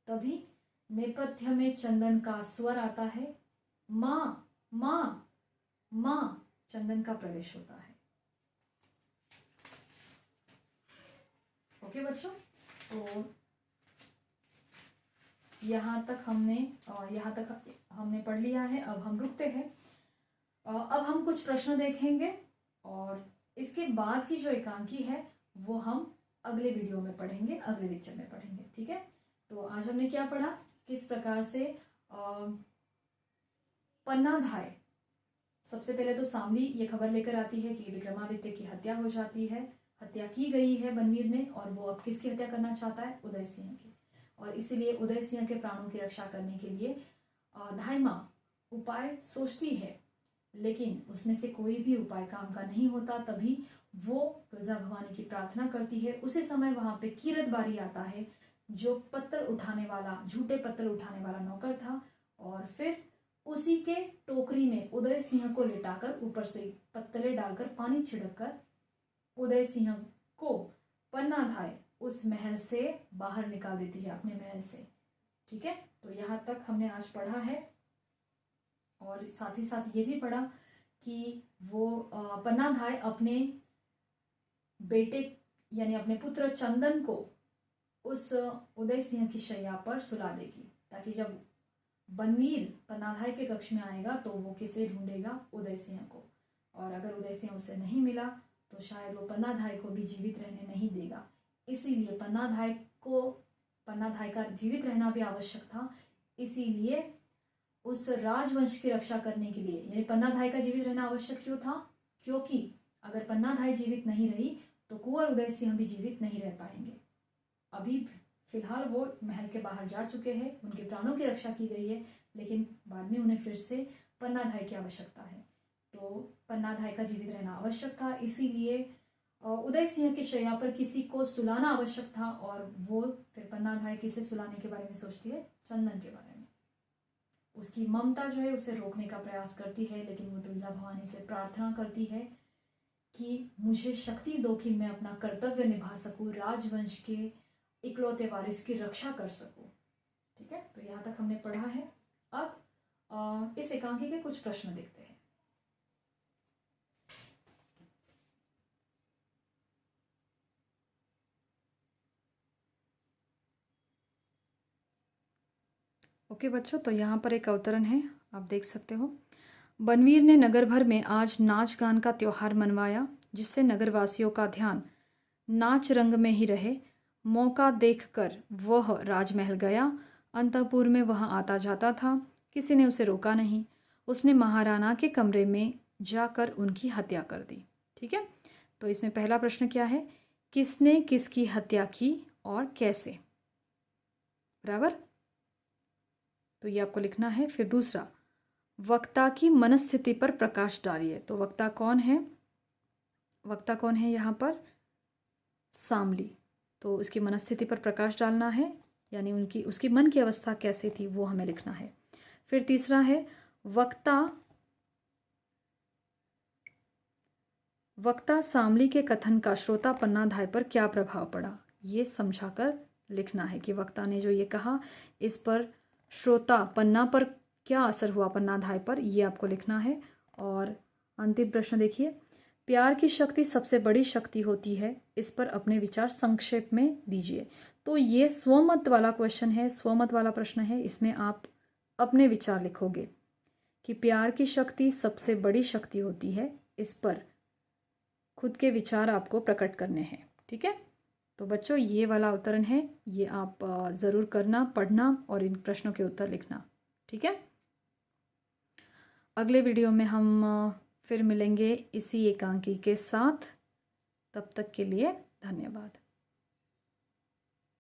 [SPEAKER 1] तभी नेपथ्य में चंदन का स्वर आता है, माँ माँ माँ, चंदन का प्रवेश होता है। ओके बच्चों, तो यहाँ तक हमने पढ़ लिया है। अब हम रुकते हैं। अब हम कुछ प्रश्न देखेंगे और इसके बाद की जो एकांकी है वो हम अगले वीडियो में पढ़ेंगे, अगले लेक्चर में पढ़ेंगे। ठीक है। तो आज हमने क्या पढ़ा, किस प्रकार से पन्नाधाय, सबसे पहले तो सामली ये खबर लेकर आती है कि विक्रमादित्य की हत्या हो जाती है, हत्या की गई है बनवीर ने, और वो अब किसकी हत्या करना चाहता है? उदय सिंह की। और इसीलिए उदय सिंह के प्राणों की रक्षा करने के लिए धाइमा उपाय सोचती है, लेकिन उसमें से कोई भी उपाय काम का नहीं होता। तभी वो तुलजा भवानी की प्रार्थना करती है। उसी समय वहां पे कीरत बारी आता है, जो पत्थर उठाने वाला, झूठे पत्थर उठाने वाला नौकर था, और फिर उसी के टोकरी में उदय सिंह को लिटाकर ऊपर से पत्तले डालकर पानी छिड़ककर उदय सिंह को पन्नाधाय उस महल से बाहर निकाल देती है, अपने महल से। ठीक है। तो यहाँ तक हमने आज पढ़ा है, और साथ ही साथ ये भी पढ़ा कि वो पन्नाधाय अपने बेटे यानी अपने पुत्र चंदन को उस उदय सिंह की शैया पर सुला देगी, ताकि जब बनवीर पन्नाधाय के कक्ष में आएगा तो वो किसे ढूंढेगा? उदय सिंह को। और अगर उदय सिंह उसे नहीं मिला तो शायद वो पन्नाधाय को भी जीवित रहने नहीं देगा। इसीलिए पन्नाधाय का जीवित रहना भी आवश्यक था। इसीलिए उस राजवंश की रक्षा करने के लिए, यानी पन्नाधाय का जीवित रहना आवश्यक क्यों था? क्योंकि अगर पन्नाधाय जीवित नहीं रही तो कुंवर उदय सिंह भी जीवित नहीं रह पाएंगे। अभी फिलहाल वो महल के बाहर जा चुके हैं, उनके प्राणों की रक्षा की गई है, लेकिन बाद में उन्हें फिर से पन्नाधाय की आवश्यकता है। तो पन्नाधाय का जीवित रहना आवश्यक था, इसीलिए उदय सिंह की शैया पर किसी को सुलाना आवश्यक था, और वो फिर पन्नाधाय किसे सुलाने के बारे में सोचती है? चंदन के बारे में। उसकी ममता जो है उसे रोकने का प्रयास करती है, लेकिन वो तुलजा भवानी से प्रार्थना करती है कि मुझे शक्ति दो कि मैं अपना कर्तव्य निभा सकूं, राजवंश के इकलौते वारिस की रक्षा कर सकूं। ठीक है, तो यहाँ तक हमने पढ़ा है। अब इस एकांकी के कुछ प्रश्न देखते हैं। ओके बच्चों, तो यहाँ पर एक अवतरण है, आप देख सकते हो। बनवीर ने नगर भर में आज नाच गान का त्योहार मनवाया, जिससे नगरवासियों का ध्यान नाच रंग में ही रहे। मौका देखकर वह राजमहल गया। अंतपुर में वह आता जाता था, किसी ने उसे रोका नहीं। उसने महाराणा के कमरे में जाकर उनकी हत्या कर दी। ठीक है, तो इसमें पहला प्रश्न क्या है? किसने किसकी हत्या की और कैसे? बराबर, तो ये आपको लिखना है। फिर दूसरा, वक्ता की मनस्थिति पर प्रकाश डालिए। तो वक्ता कौन है? वक्ता कौन है यहाँ पर? सामली। तो इसकी मनस्थिति पर प्रकाश डालना है, यानी उसकी मन की अवस्था कैसी थी वो हमें लिखना है। फिर तीसरा है, वक्ता सामली के कथन का श्रोता पन्नाधाय पर क्या प्रभाव पड़ा, ये समझाकर लिखना है कि वक्ता ने जो ये कहा इस पर श्रोता पन्ना पर क्या असर हुआ, पन्नाधाय पर, ये आपको लिखना है। और अंतिम प्रश्न देखिए, प्यार की शक्ति सबसे बड़ी शक्ति होती है, इस पर अपने विचार संक्षेप में दीजिए। तो ये स्वमत वाला क्वेश्चन है, स्वमत वाला प्रश्न है। इसमें आप अपने विचार लिखोगे कि प्यार की शक्ति सबसे बड़ी शक्ति होती है, इस पर खुद के विचार आपको प्रकट करने हैं। ठीक है, तो बच्चों ये वाला अवतरण है, ये आप ज़रूर करना, पढ़ना और इन प्रश्नों के उत्तर लिखना। ठीक है, अगले वीडियो में हम फिर मिलेंगे इसी एकांकी के साथ। तब तक के लिए धन्यवाद।